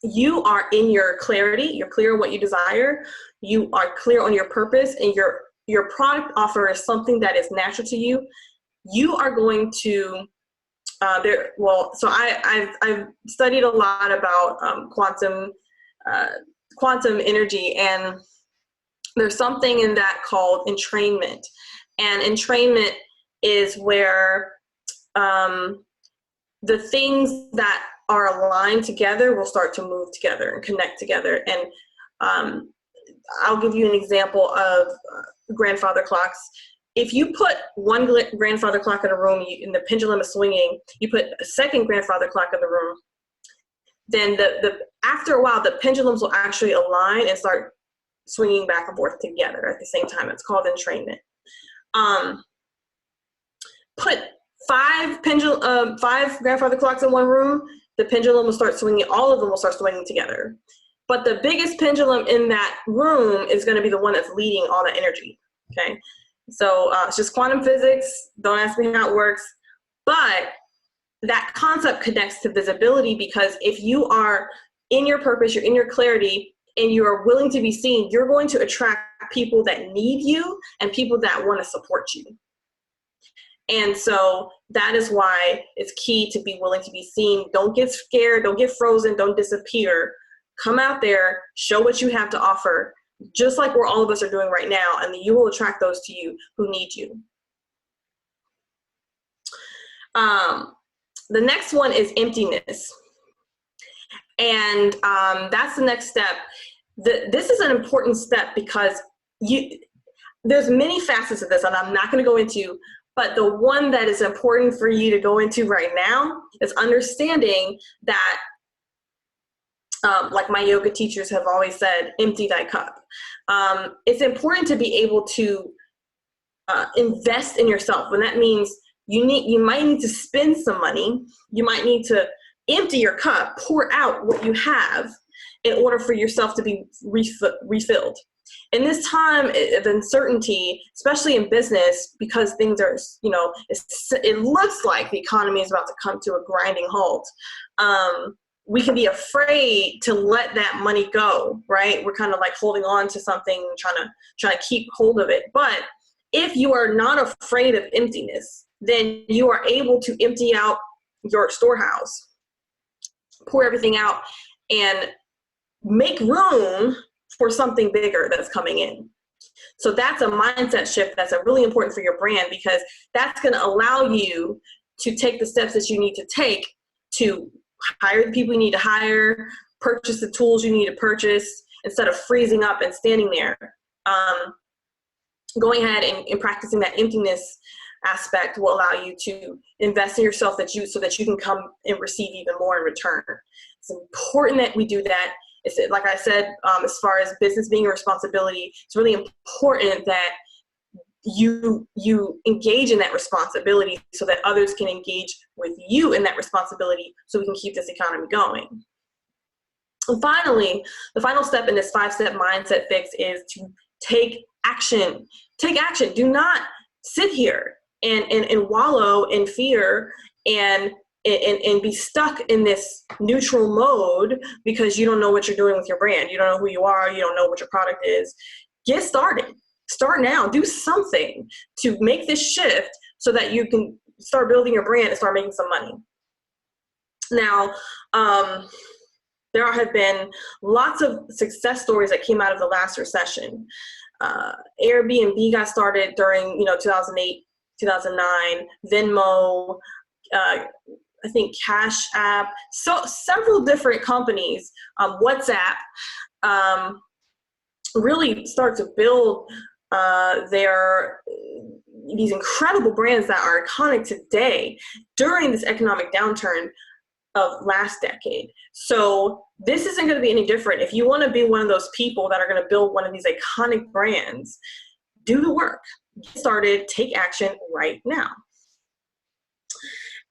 you are in your clarity, you're clear on what you desire, you are clear on your purpose, and your product offer is something that is natural to you, you are going to so I've studied a lot about quantum energy, and there's something in that called entrainment. And entrainment is where the things that are aligned together will start to move together and connect together. And I'll give you an example of grandfather clocks. If you put one grandfather clock in a room and the pendulum is swinging, you put a second grandfather clock in the room, then after a while, the pendulums will actually align and start swinging back and forth together at the same time. It's called entrainment. Put five grandfather clocks in one room, the pendulum will start swinging, all of them will start swinging together. But the biggest pendulum in that room is going to be the one that's leading all the energy, okay? So it's just quantum physics. Don't ask me how it works. But that concept connects to visibility, because if you are in your purpose, you're in your clarity, and you are willing to be seen, you're going to attract people that need you and people that want to support you. And so that is why it's key to be willing to be seen. Don't get scared. Don't get frozen. Don't disappear. Come out there, show what you have to offer, just like where all of us are doing right now, and then you will attract those to you who need you. The next one is emptiness. And that's the next step. This is an important step because there's many facets of this, and I'm not going to go into, but the one that is important for you to go into right now is understanding that, like my yoga teachers have always said, empty thy cup. It's important to be able to invest in yourself, and that means you might need to spend some money. You might need to empty your cup, pour out what you have in order for yourself to be refilled. In this time of uncertainty, especially in business, because things are, it looks like the economy is about to come to a grinding halt. We can be afraid to let that money go, right? We're kind of like holding on to something, trying to keep hold of it. But if you are not afraid of emptiness, then you are able to empty out your storehouse, pour everything out, and make room for something bigger that's coming in. So that's a mindset shift that's really important for your brand, because that's going to allow you to take the steps that you need to take to hire the people you need to hire, purchase the tools you need to purchase, instead of freezing up and standing there. Going ahead and practicing that emptiness aspect will allow you to invest in yourself so that you can come and receive even more in return. It's important that we do that. It's, like I said, as far as business being a responsibility, it's really important that you engage in that responsibility so that others can engage with you in that responsibility, so we can keep this economy going. And finally, the final step in this 5-step mindset fix is to take action. Take action. Do not sit here and wallow in fear and be stuck in this neutral mode because you don't know what you're doing with your brand. You don't know who you are. You don't know what your product is. Get started. Start now. Do something to make this shift so that you can start building your brand and start making some money. Now, there have been lots of success stories that came out of the last recession. Airbnb got started during 2008, 2009. Venmo, I think Cash App, so several different companies, WhatsApp, really start to build these incredible brands that are iconic today during this economic downturn of last decade. So this isn't going to be any different. If you want to be one of those people that are going to build one of these iconic brands, do the work. Get started, take action right now.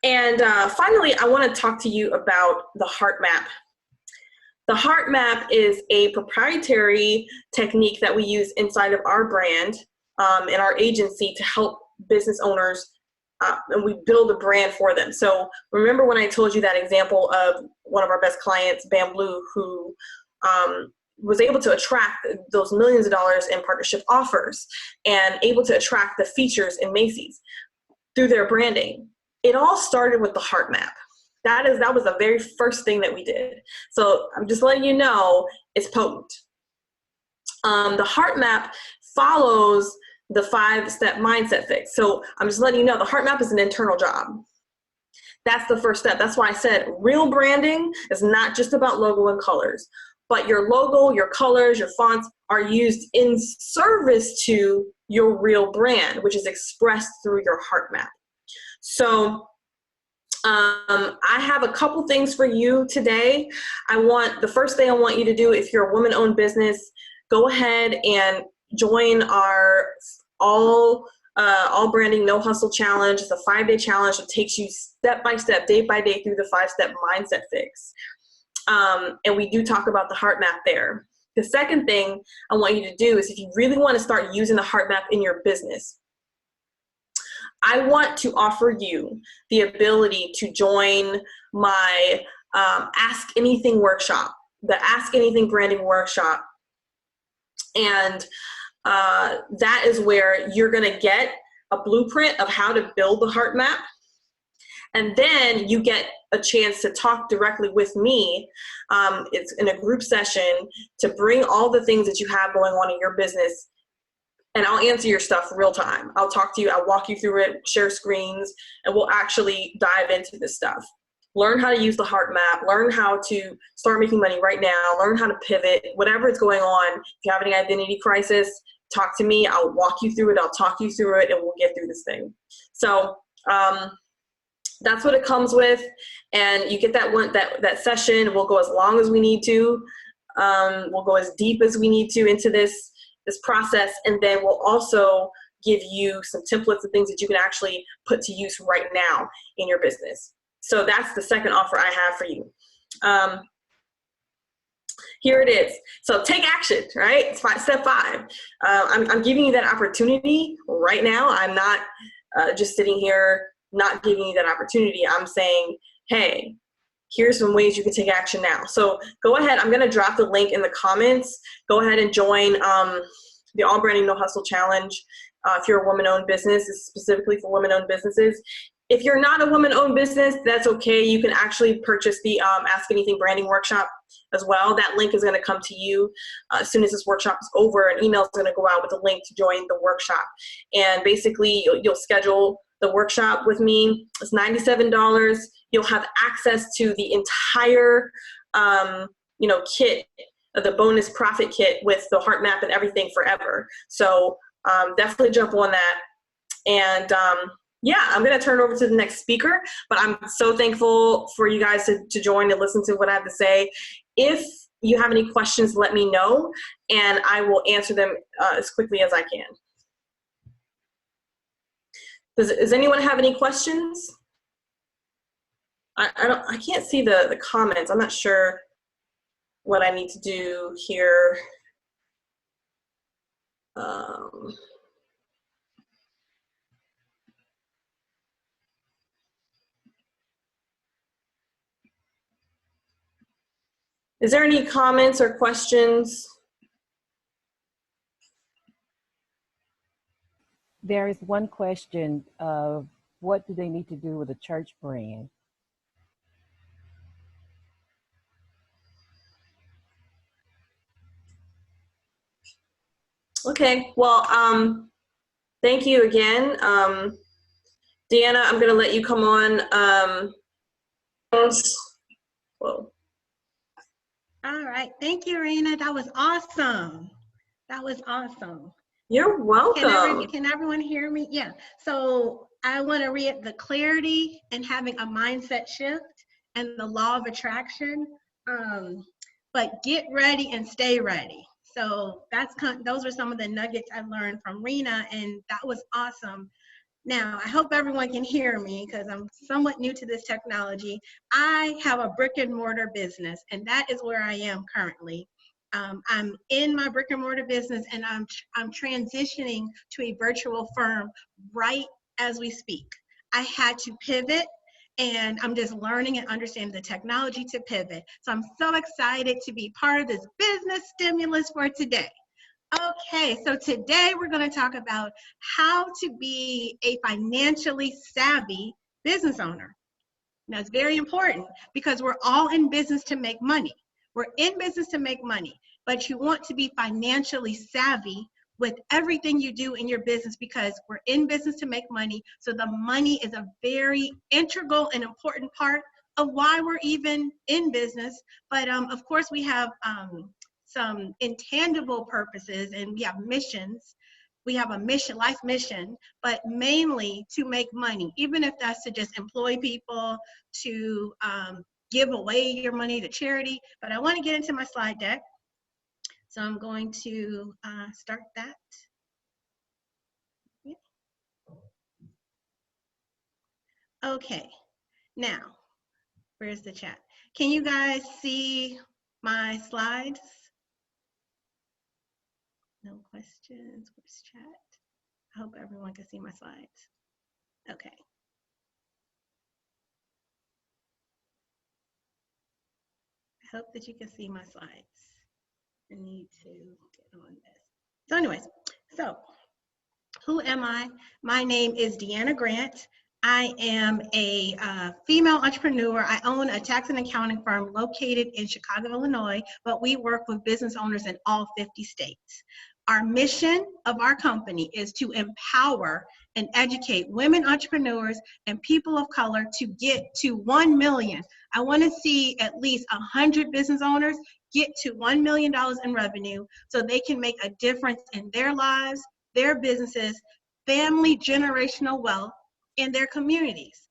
And finally, I want to talk to you about the Heart Map. The Heart Map is a proprietary technique that we use inside of our brand and our agency to help business owners, and we build a brand for them. So remember when I told you that example of one of our best clients, Bamboo, who was able to attract those millions of dollars in partnership offers and able to attract the features in Macy's through their branding. It all started with the Heart Map. That was the very first thing that we did. So I'm just letting you know it's potent. The Heart Map follows the 5-step mindset fix. So I'm just letting you know the Heart Map is an internal job. That's the first step. That's why I said real branding is not just about logo and colors, but your logo, your colors, your fonts are used in service to your real brand, which is expressed through your Heart Map. So I have a couple things for you today. The first thing I want you to do, if you're a woman-owned business, go ahead and join our all branding, no hustle challenge. It's a 5-day challenge that takes you step by step, day by day through the 5-step mindset fix. And we do talk about the Heart Map there. The second thing I want you to do is, if you really want to start using the Heart Map in your business, I want to offer you the ability to join my Ask Anything workshop, the Ask Anything branding workshop. And that is where you're going to get a blueprint of how to build the Heart Map. And then you get a chance to talk directly with me. It's in a group session to bring all the things that you have going on in your business and I'll answer your stuff real time. I'll talk to you, I'll walk you through it, share screens, and we'll actually dive into this stuff. Learn how to use the heart map, learn how to start making money right now, learn how to pivot, whatever is going on. If you have any identity crisis, talk to me, I'll walk you through it, I'll talk you through it, and we'll get through this thing. So that's what it comes with. And you get that session. We'll go as long as we need to. We'll go as deep as we need to into this process, and then we'll also give you some templates and things that you can actually put to use right now in your business. So that's the second offer I have for you. Here it is. So take action, right? It's step 5. I'm giving you that opportunity right now. I'm not just sitting here not giving you that opportunity. I'm saying, hey, here's some ways you can take action now. So go ahead. I'm going to drop the link in the comments. Go ahead and join the All Branding No Hustle Challenge. If you're a woman-owned business, it's specifically for women-owned businesses. If you're not a woman-owned business, that's okay. You can actually purchase the Ask Anything Branding Workshop as well. That link is going to come to you as soon as this workshop is over. An email is going to go out with a link to join the workshop. And basically, you'll schedule the workshop with me. It's $97. You'll have access to the entire, kit, the bonus profit kit with the heart map and everything forever. So definitely jump on that. And yeah, I'm going to turn it over to the next speaker, but I'm so thankful for you guys to join and listen to what I have to say. If you have any questions, let me know, and I will answer them as quickly as I can. Does anyone have any questions? I can't see the comments. I'm not sure what I need to do here. Is there any comments or questions? There is one question of what do they need to do with a church brand? Okay, well, thank you again. Deanna, I'm gonna let you come on. Whoa. All right, thank you, Rena. That was awesome. That was awesome. You're welcome. Can everyone hear me? Yeah. So I want to read the clarity and having a mindset shift and the law of attraction. But get ready and stay ready. So those are some of the nuggets I learned from Rena, and that was awesome. Now, I hope everyone can hear me because I'm somewhat new to this technology. I have a brick and mortar business, and that is where I am currently. I'm in my brick and mortar business, and I'm transitioning to a virtual firm right as we speak. I had to pivot, and I'm just learning and understanding the technology to pivot. So I'm so excited to be part of this business stimulus for today. Okay, so today we're going to talk about how to be a financially savvy business owner. Now, it's very important because we're all in business to make money. We're in business to make money, but you want to be financially savvy with everything you do in your business because we're in business to make money. So the money is a very integral and important part of why we're even in business. But of course, we have some intangible purposes and we have missions. We have a mission, life mission, but mainly to make money, even if that's to just employ people, to give away your money to charity. But I want to get into my slide deck. So I'm going to start that. Yeah. Okay, now, where's the chat? Can you guys see my slides? No questions, where's chat? I hope everyone can see my slides. Okay. I hope that you can see my slides. I need to get on this. So anyways, so who am I? My name is Deanna Grant. I am a female entrepreneur. I own a tax and accounting firm located in Chicago, Illinois, but we work with business owners in all 50 states. Our mission of our company is to empower and educate women entrepreneurs and people of color to get to 1 million. I want to see at least 100 business owners get to $1 million in revenue so they can make a difference in their lives, their businesses, family generational wealth in their communities.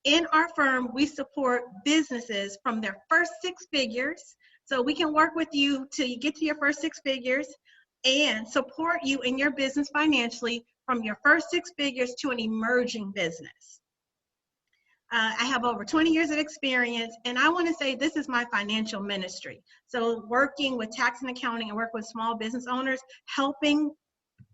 In our firm, we support businesses from their first 6 figures. So we can work with you till you get to your first 6 figures and support you in your business financially from your first 6 figures to an emerging business. I have over 20 years of experience, and I want to say this is my financial ministry. So working with tax and accounting and work with small business owners, helping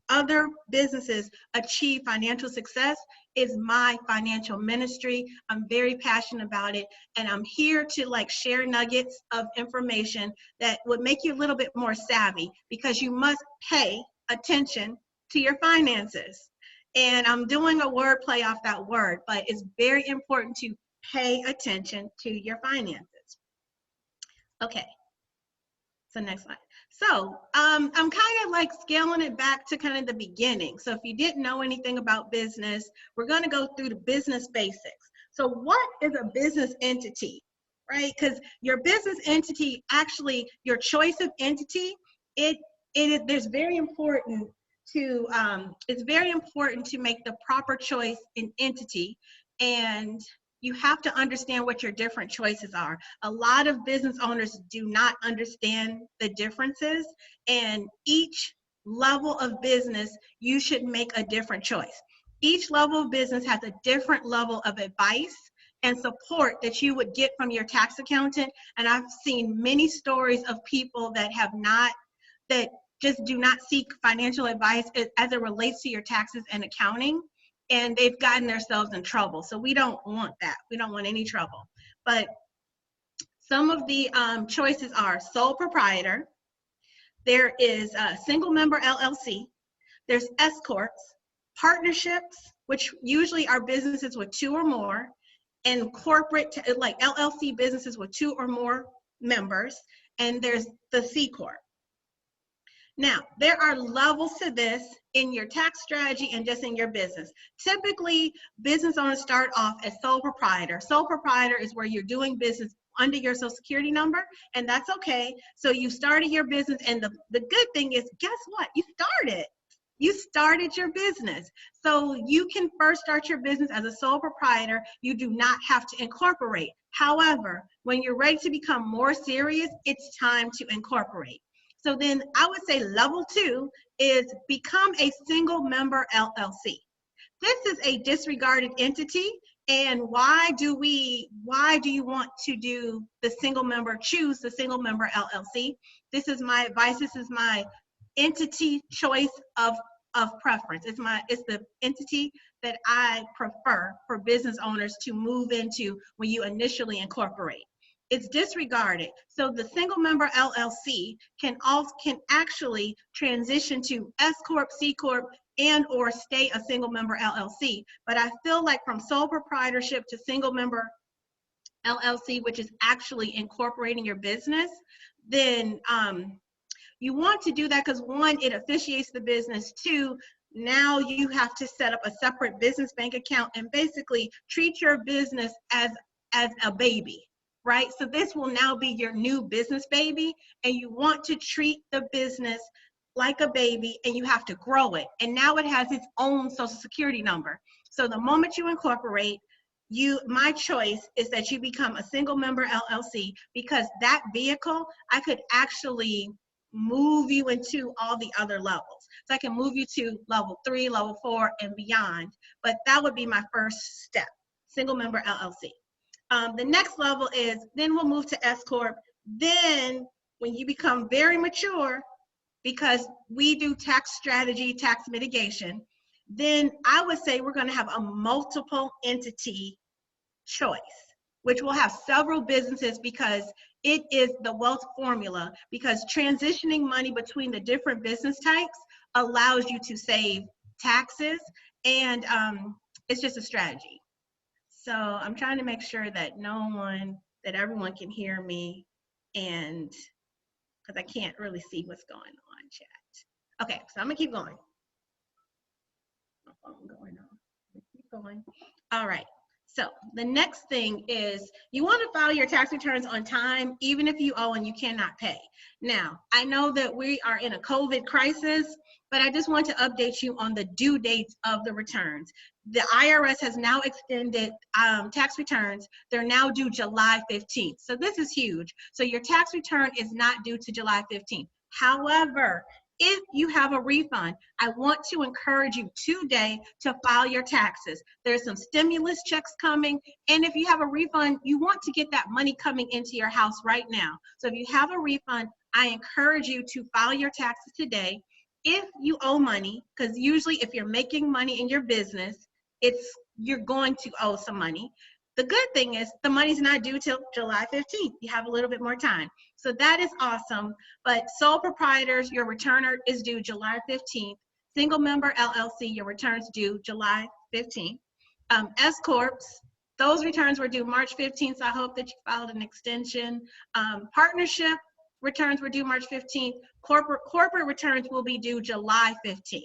other businesses achieve financial success is my financial ministry. I'm very passionate about it, and I'm here to share nuggets of information that would make you a little bit more savvy, because you must pay attention to your finances. And I'm doing a word play off that word, but it's very important to pay attention to your finances. Okay, so next slide. So I'm kind of scaling it back to kind of the beginning. So if you didn't know anything about business, we're going to go through the business basics. So what is a business entity, right? Because your business entity, actually your choice of entity, it's very important to make the proper choice in entity, and you have to understand what your different choices are. A lot of business owners do not understand the differences, and each level of business, you should make a different choice. Each level of business has a different level of advice and support that you would get from your tax accountant. And I've seen many stories of people that just do not seek financial advice as it relates to your taxes and accounting, and they've gotten themselves in trouble. So we don't want that. We don't want any trouble. But some of the choices are sole proprietor. There is a single member LLC. There's S corps, partnerships, which usually are businesses with 2 or more, and corporate, like LLC businesses with 2 or more members, and there's the C corp. Now, there are levels to this in your tax strategy and just in your business. Typically, business owners start off as sole proprietor. Sole proprietor is where you're doing business under your Social Security number, and that's okay. So you started your business, and the good thing is, guess what? You started your business. So you can first start your business as a sole proprietor. You do not have to incorporate. However, when you're ready to become more serious, it's time to incorporate. So then I would say level 2 is become a single member LLC. This is a disregarded entity. And why do you want to choose the single member LLC? This is my advice. This is my entity choice of preference. It's the entity that I prefer for business owners to move into when you initially incorporate. It's disregarded. So the single member LLC can actually transition to S corp, C corp, and or stay a single member LLC. But I feel like from sole proprietorship to single member LLC, which is actually incorporating your business, then you want to do that because 1, it officiates the business. 2, now you have to set up a separate business bank account and basically treat your business as a baby. Right? So this will now be your new business baby, and you want to treat the business like a baby, and you have to grow it. And now it has its own Social Security number. So the moment you incorporate, my choice is that you become a single member LLC, because that vehicle, I could actually move you into all the other levels. So I can move you to level 3, level 4, and beyond. But that would be my first step, single member LLC. The next level is, then we'll move to S corp. Then when you become very mature, because we do tax strategy, tax mitigation, then I would say we're going to have a multiple entity choice, which will have several businesses, because it is the wealth formula, because transitioning money between the different business types allows you to save taxes, and it's just a strategy. So I'm trying to make sure that everyone can hear me, and because I can't really see what's going on, chat. Okay, so I'm gonna keep going. My phone going on. Keep going. All right. So the next thing is you want to file your tax returns on time, even if you owe and you cannot pay. Now, I know that we are in a COVID crisis, but I just want to update you on the due dates of the returns. The IRS has now extended tax returns. They're now due July 15th. So this is huge. So your tax return is not due to July 15th. However, if you have a refund, I want to encourage you today to file your taxes. There's some stimulus checks coming, and if you have a refund, you want to get that money coming into your house right now. So if you have a refund, I encourage you to file your taxes today. If you owe money, because usually if you're making money in your business, you're going to owe some money. The good thing is the money's not due till July 15th. You have a little bit more time. So that is awesome. But sole proprietors, your return is due July 15th. Single member LLC, your returns due July 15th. S Corps, those returns were due March 15th. So I hope that you filed an extension. Partnership returns were due March 15th. Corporate returns will be due July 15th.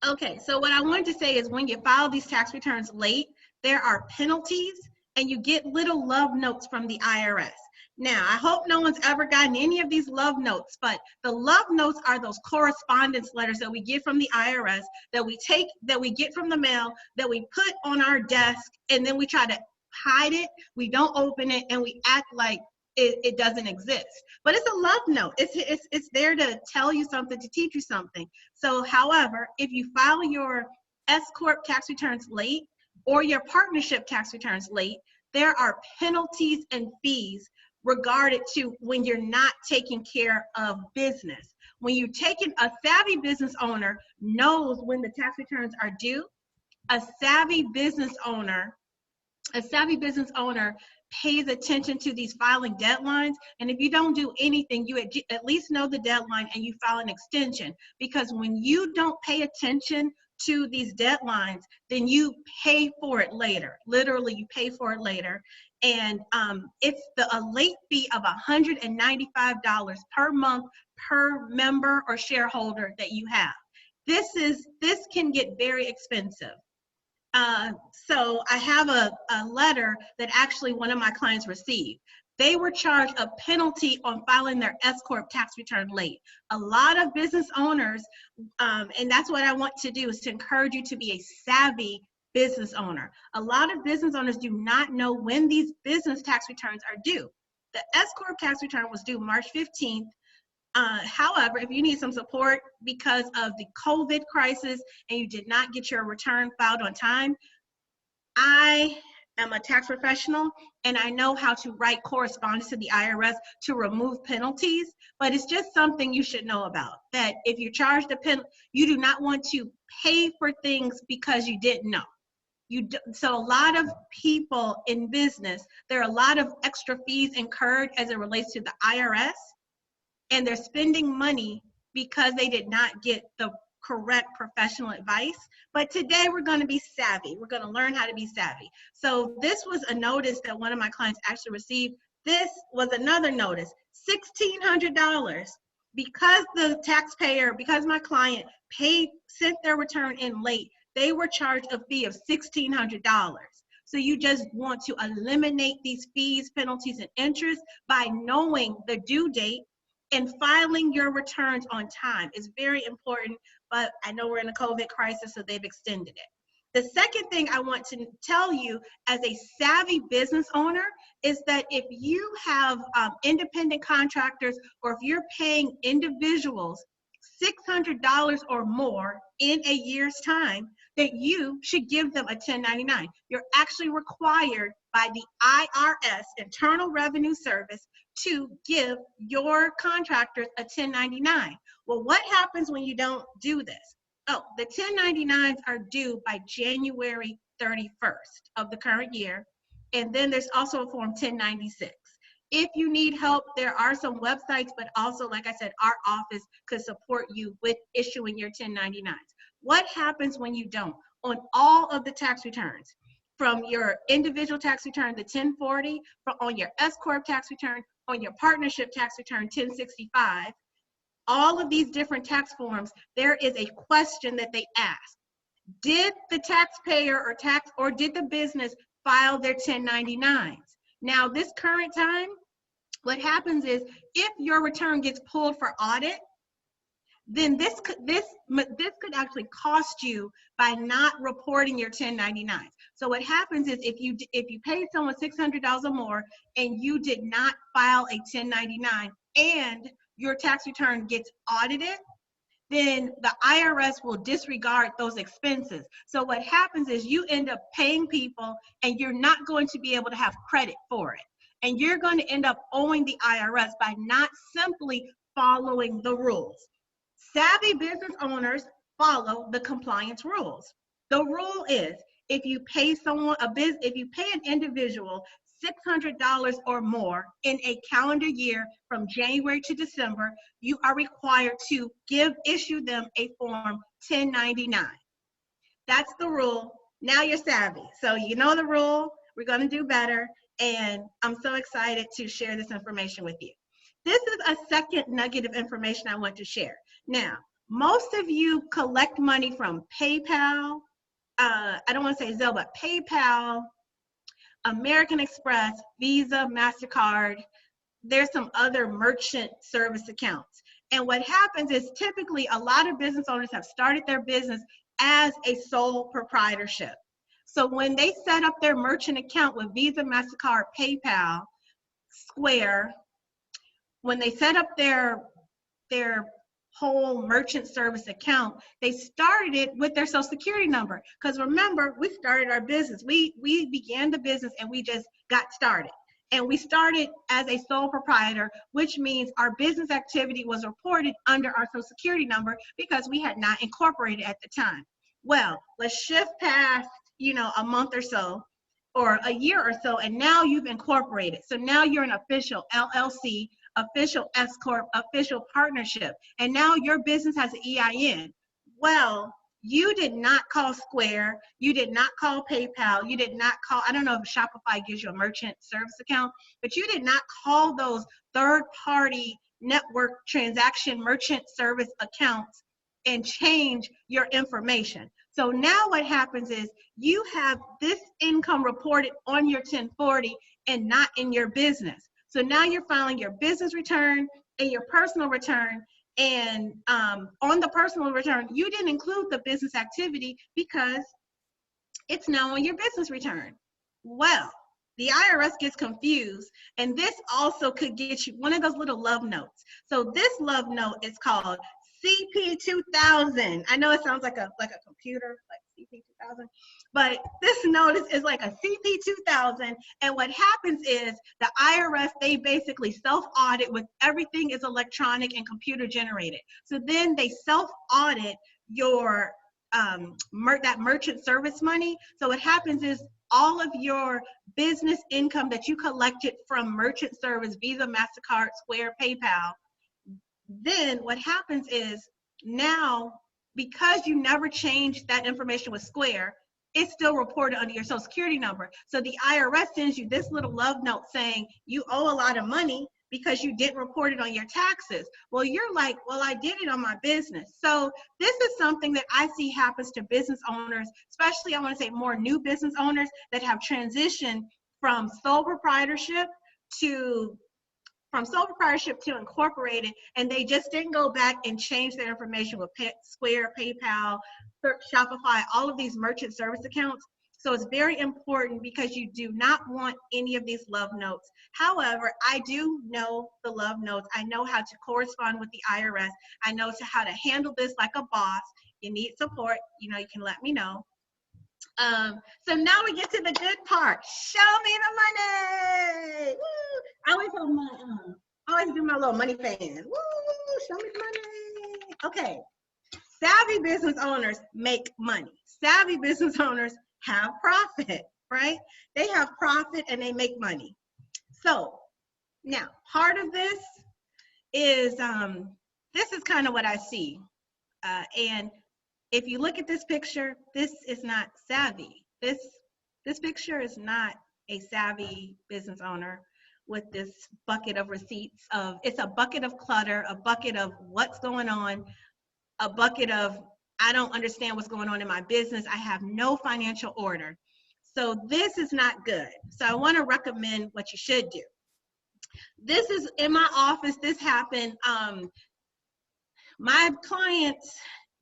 Okay, so what I wanted to say is when you file these tax returns late, there are penalties and you get little love notes from the IRS. Now, I hope no one's ever gotten any of these love notes, but the love notes are those correspondence letters that we get from the IRS, that we get from the mail, that we put on our desk, and then we try to hide it, we don't open it, and we act like it doesn't exist. But it's a love note. It's there to tell you something, to teach you something. So, however, if you file your S Corp tax returns late or your partnership tax returns late, there are penalties and fees regarded to when you're not taking care of business. When you're taking, a savvy business owner knows when the tax returns are due. A savvy business owner pays attention to these filing deadlines. And if you don't do anything, you at least know the deadline and you file an extension. Because when you don't pay attention to these deadlines, then you pay for it later. Literally, you pay for it later. And it's a late fee of $195 per month per member or shareholder that you have. This can get very expensive. So I have a letter that actually one of my clients received. They were charged a penalty on filing their S Corp tax return late. A lot of business owners, and that's what I want to do, is to encourage you to be a savvy business owner. A lot of business owners do not know when these business tax returns are due. The S Corp tax return was due March 15th. However, if you need some support because of the COVID crisis and you did not get your return filed on time, I am a tax professional and I know how to write correspondence to the IRS to remove penalties, but it's just something you should know about, that if you're charged a penalty, you do not want to pay for things because you didn't know. So a lot of people in business, there are a lot of extra fees incurred as it relates to the IRS. And they're spending money because they did not get the correct professional advice. But today we're going to be savvy. We're going to learn how to be savvy. So this was a notice that one of my clients actually received. This was another notice, $1,600. Because my client sent their return in late, they were charged a fee of $1,600. So you just want to eliminate these fees, penalties, and interest by knowing the due date and filing your returns on time is very important, but I know we're in a COVID crisis, so they've extended it. The second thing I want to tell you as a savvy business owner is that if you have independent contractors or if you're paying individuals $600 or more in a year's time, that you should give them a 1099. You're actually required by the IRS, Internal Revenue Service, to give your contractors a 1099. Well, what happens when you don't do this? Oh, the 1099s are due by January 31st of the current year. And then there's also a form 1096. If you need help, there are some websites, but also, like I said, our office could support you with issuing your 1099s. What happens when you don't? On all of the tax returns, from your individual tax return, the 1040, on your S Corp tax return, on your partnership tax return, 1065, all of these different tax forms, there is a question that they ask. Did the taxpayer or did the business file their 1099s? Now, this current time, what happens is if your return gets pulled for audit, then this could actually cost you by not reporting your 1099s. So what happens is if you paid someone $600 or more and you did not file a 1099 and your tax return gets audited, then the IRS will disregard those expenses. So what happens is you end up paying people and you're not going to be able to have credit for it. And you're going to end up owing the IRS by not simply following the rules. Savvy business owners follow the compliance rules. The rule is if you pay an individual $600 or more in a calendar year from January to December, you are required to issue them a form 1099. That's the rule. Now you're savvy. So you know the rule. We're going to do better. And I'm so excited to share this information with you. This is a second nugget of information I want to share. Now, most of you collect money from PayPal. I don't want to say Zelle, but PayPal, American Express, Visa, MasterCard. There's some other merchant service accounts. And what happens is typically a lot of business owners have started their business as a sole proprietorship. So when they set up their merchant account with Visa, MasterCard, PayPal, Square, when they set up their whole merchant service account, they started it with their social security number. Because remember, we started our business. We began the business and we just got started. And we started as a sole proprietor, which means our business activity was reported under our social security number because we had not incorporated at the time. Well, let's shift past, a month or so or a year or so, and now you've incorporated. So now you're an official LLC, official S Corp, official partnership, and now your business has an EIN. Well, you did not call Square, you did not call PayPal, you did not call, I don't know if Shopify gives you a merchant service account, but you did not call those third-party network transaction merchant service accounts and change your information. So now what happens is you have this income reported on your 1040 and not in your business. So now you're filing your business return and your personal return, and on the personal return, you didn't include the business activity because it's now on your business return. Well, the IRS gets confused, and this also could get you one of those little love notes. So this love note is called CP2000. I know it sounds like a computer, like CP2000, but this notice is like a CP2000. And what happens is the IRS, they basically self-audit with everything is electronic and computer generated. So then they self-audit your that merchant service money. So what happens is all of your business income that you collected from merchant service, Visa, MasterCard, Square, PayPal, then what happens is now, because you never changed that information with Square, it's still reported under your social security number. So the IRS sends you this little love note saying you owe a lot of money because you didn't report it on your taxes. Well, you're like, well, I did it on my business. So this is something that I see happens to business owners, especially I want to say more new business owners that have transitioned from sole proprietorship to incorporated, and they just didn't go back and change their information with Square, PayPal, Shopify, all of these merchant service accounts. So it's very important because you do not want any of these love notes. However, I do know the love notes. I know how to correspond with the IRS. I know how to handle this like a boss. You need support, you can let me know. So now we get to the good part. Show me the money. Woo! I always do my little money fan. Woo! Show me the money. Okay. Savvy business owners make money. Savvy business owners have profit, right? They have profit and they make money. So now part of this is this is kind of what I see, and if you look at this picture, this is not savvy. This picture is not a savvy business owner. with this bucket of receipts of, it's a bucket of clutter, a bucket of what's going on, a bucket of, I don't understand what's going on in my business. I have no financial order. So this is not good. So I want to recommend what you should do. This is in my office. This happened. My clients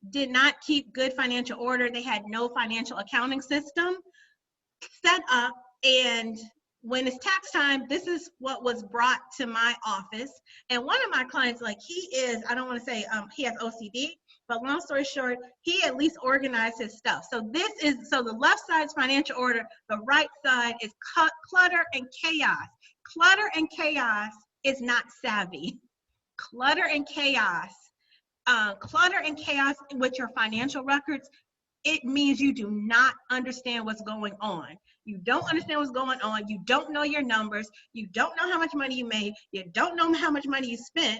did not keep good financial order. They had no financial accounting system set up. And when it's tax time, this is what was brought to my office. And one of my clients, like, he is, I don't want to say he has OCD, but long story short, he at least organized his stuff. So this is, so the left side is financial order, the right side is clutter and chaos. Clutter and chaos is not savvy. Clutter and chaos with your financial records, it means you do not understand what's going on. You don't understand what's going on. You don't know your numbers. You don't know how much money you made. You don't know how much money you spent.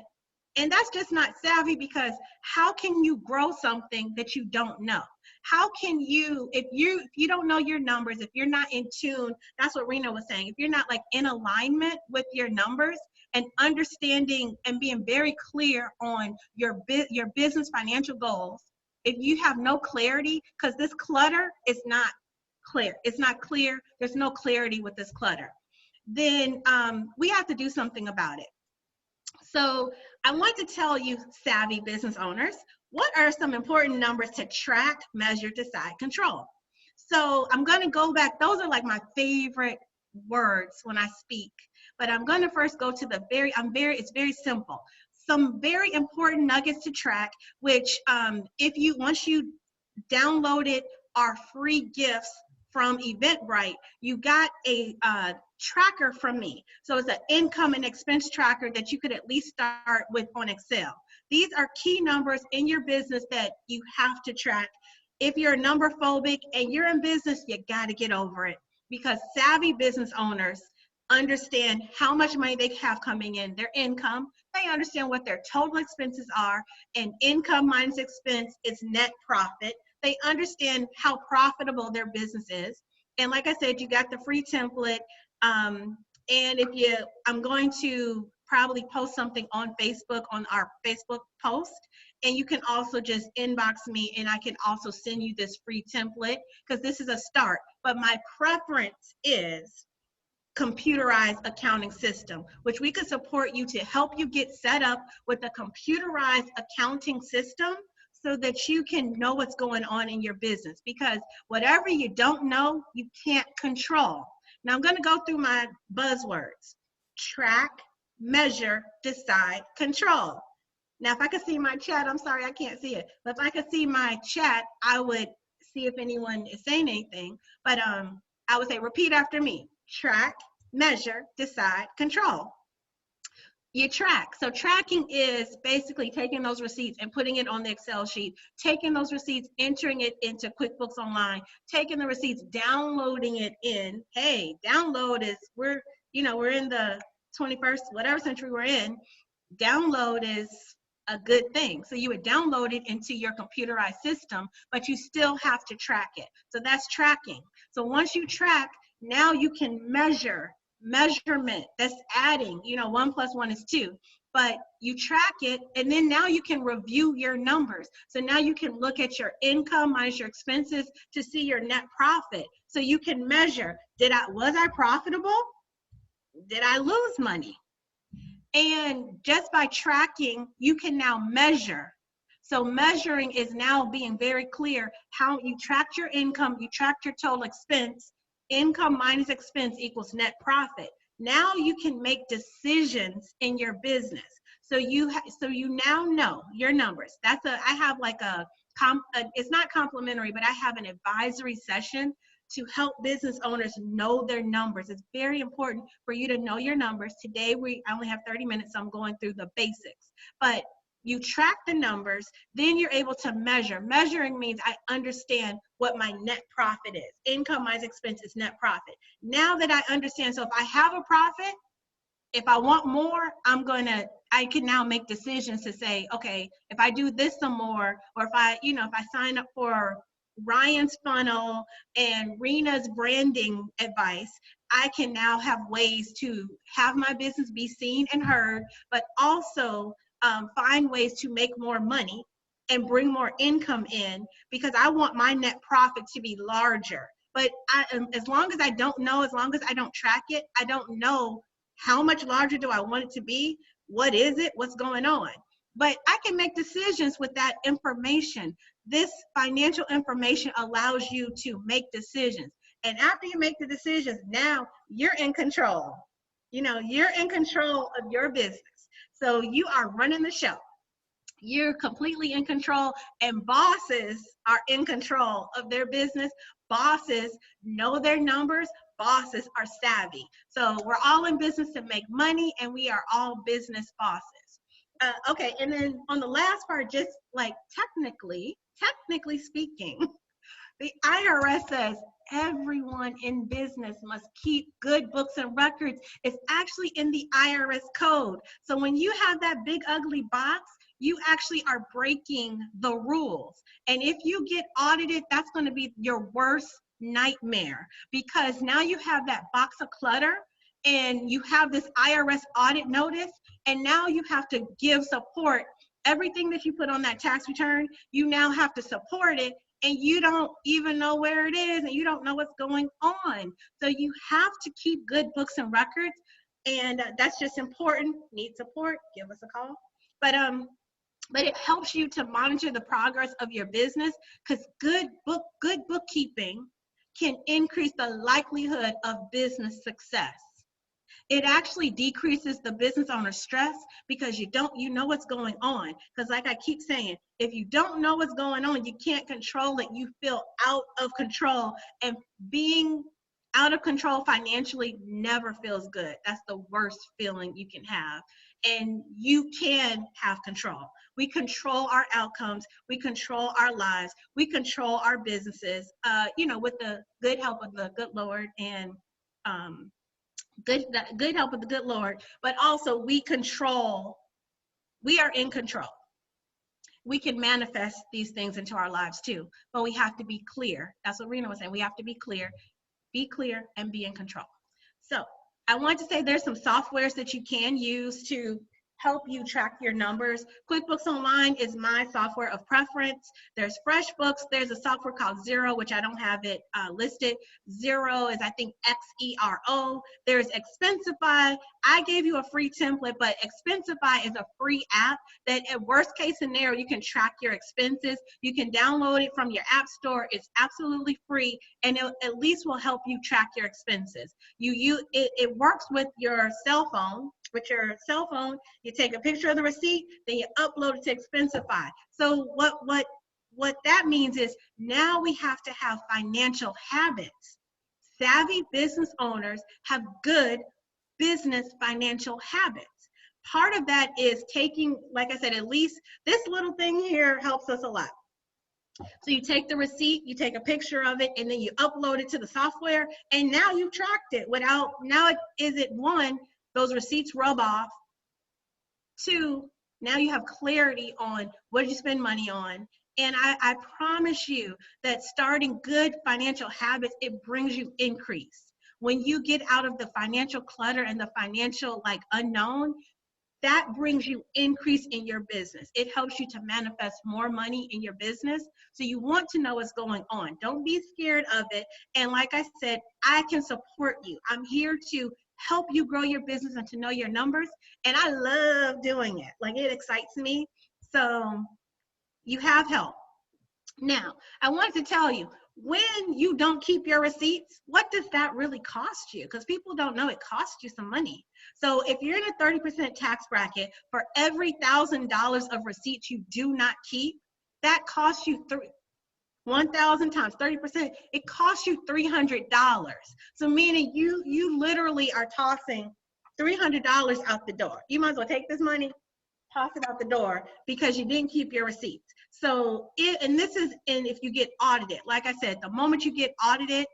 And that's just not savvy, because how can you grow something that you don't know? How can you, if you don't know your numbers, if you're not in tune, that's what Rena was saying, if you're not like in alignment with your numbers and understanding and being very clear on your business financial goals, if you have no clarity, because this clutter is not clear. It's not clear. There's no clarity with this clutter. Then we have to do something about it. So I want to tell you, savvy business owners, what are some important numbers to track, measure, decide, control? So I'm going to go back. Those are like my favorite words when I speak. But I'm going to first go to it's very simple. Some very important nuggets to track, which once you downloaded our free gifts from Eventbrite, you got a tracker from me. So it's an income and expense tracker that you could at least start with on Excel. These are key numbers in your business that you have to track. If you're number phobic and you're in business, you got to get over it, because savvy business owners understand how much money they have coming in, their income. They understand what their total expenses are, and income minus expense is net profit. They understand how profitable their business is. And like I said, you got the free template. And I'm going to probably post something on Facebook, on our Facebook post. And you can also just inbox me, and I can also send you this free template, because this is a start. But my preference is computerized accounting system, which we could support you to help you get set up with a computerized accounting system so that you can know what's going on in your business, because whatever you don't know, you can't control. Now I'm going to go through my buzzwords: track, measure, decide, control. Now, if I could see my chat, I'm sorry, I can't see it, but if I could see my chat, I would see if anyone is saying anything. But I would say, repeat after me: track, measure, decide, control. You track. So tracking is basically taking those receipts and putting it on the Excel sheet, taking those receipts, entering it into QuickBooks Online, taking the receipts, downloading it in. Hey, download is, we're in the 21st, whatever century we're in. Download is a good thing. So you would download it into your computerized system, but you still have to track it. So that's tracking. So once you track, now you can measurement, that's adding, 1 + 1 is 2, but you track it, and then now you can review your numbers. So now you can look at your income minus your expenses to see your net profit. So you can measure, was I profitable? Did I lose money? And just by tracking, you can now measure. So measuring is now being very clear how you tracked your income, you tracked your total expense. Income minus expense equals net profit. Now you can make decisions in your business. So you now know your numbers. I have like it's not complimentary, but I have an advisory session to help business owners know their numbers. It's very important for you to know your numbers. Today, I only have 30 minutes, so I'm going through the basics. But you track the numbers, then you're able to measure. Measuring means I understand what my net profit is. Income minus expense is net profit. Now that I understand, so if I have a profit, if I want more, I can now make decisions to say, okay, if I do this some more, or if I sign up for Ryan's funnel and Rena's branding advice, I can now have ways to have my business be seen and heard, but also find ways to make more money and bring more income in, because I want my net profit to be larger. But as long as I don't know, as long as I don't track it, I don't know how much larger do I want it to be? What is it? What's going on? But I can make decisions with that information. This financial information allows you to make decisions. And after you make the decisions, now you're in control. You know, you're in control of your business. So you are running the show. You're completely in control, and bosses are in control of their business. Bosses know their numbers. Bosses are savvy. So we're all in business to make money, and we are all business bosses. Okay, and then on the last part, just like technically speaking, the IRS says everyone in business must keep good books and records. It's actually in the IRS code. So when you have that big ugly box, you actually are breaking the rules. And if you get audited, that's going to be your worst nightmare, because now you have that box of clutter and you have this IRS audit notice, and now you have to give support. Everything that you put on that tax return, you now have to support it, and you don't even know where it is, and you don't know what's going on. So you have to keep good books and records, and that's just important. Need support? Give us a call. But it helps you to monitor the progress of your business, because good bookkeeping can increase the likelihood of business success. It actually decreases the business owner's stress, because you know what's going on. Because like I keep saying, if you don't know what's going on, you can't control it. You feel out of control, and being out of control financially never feels good. That's the worst feeling you can have. And you can have control. We control our outcomes. We control our lives. We control our businesses, with the good help of the good Lord, and good help of the good Lord. But also we are in control. We can manifest these things into our lives too, but we have to be clear. That's what Rena was saying. We have to be clear, and be in control. So I want to say there's some softwares that you can use to help you track your numbers. QuickBooks Online is my software of preference. There's FreshBooks. There's a software called Xero, which I don't have it listed. Xero is, I think, Xero. There's Expensify. I gave you a free template, but Expensify is a free app that, at worst case scenario, you can track your expenses. You can download it from your app store. It's absolutely free, and it at least will help you track your expenses. It works with your cell phone. With your cell phone, you take a picture of the receipt, then you upload it to Expensify. So what that means is now we have to have financial habits. Savvy business owners have good business financial habits. Part of that is taking, like I said, at least this little thing here helps us a lot. So you take the receipt, you take a picture of it, and then you upload it to the software, and now you've tracked it one, those receipts rub off. 2, now you have clarity on what did you spend money on. And I promise you that starting good financial habits, it brings you increase. When you get out of the financial clutter and the financial unknown, that brings you increase in your business. It helps you to manifest more money in your business. So you want to know what's going on. Don't be scared of it. And like I said, I can support you. I'm here to help you grow your business and to know your numbers. And I love doing it. It excites me. So you have help. Now, I wanted to tell you, when you don't keep your receipts, what does that really cost you? Because people don't know it costs you some money. So if you're in a 30% tax bracket, for every $1,000 of receipts you do not keep, that costs you 1,000 times 30%, it costs you $300. So meaning you literally are tossing $300 out the door. You might as well take this money, toss it out the door, because you didn't keep your receipts. So if you get audited, like I said, the moment you get audited,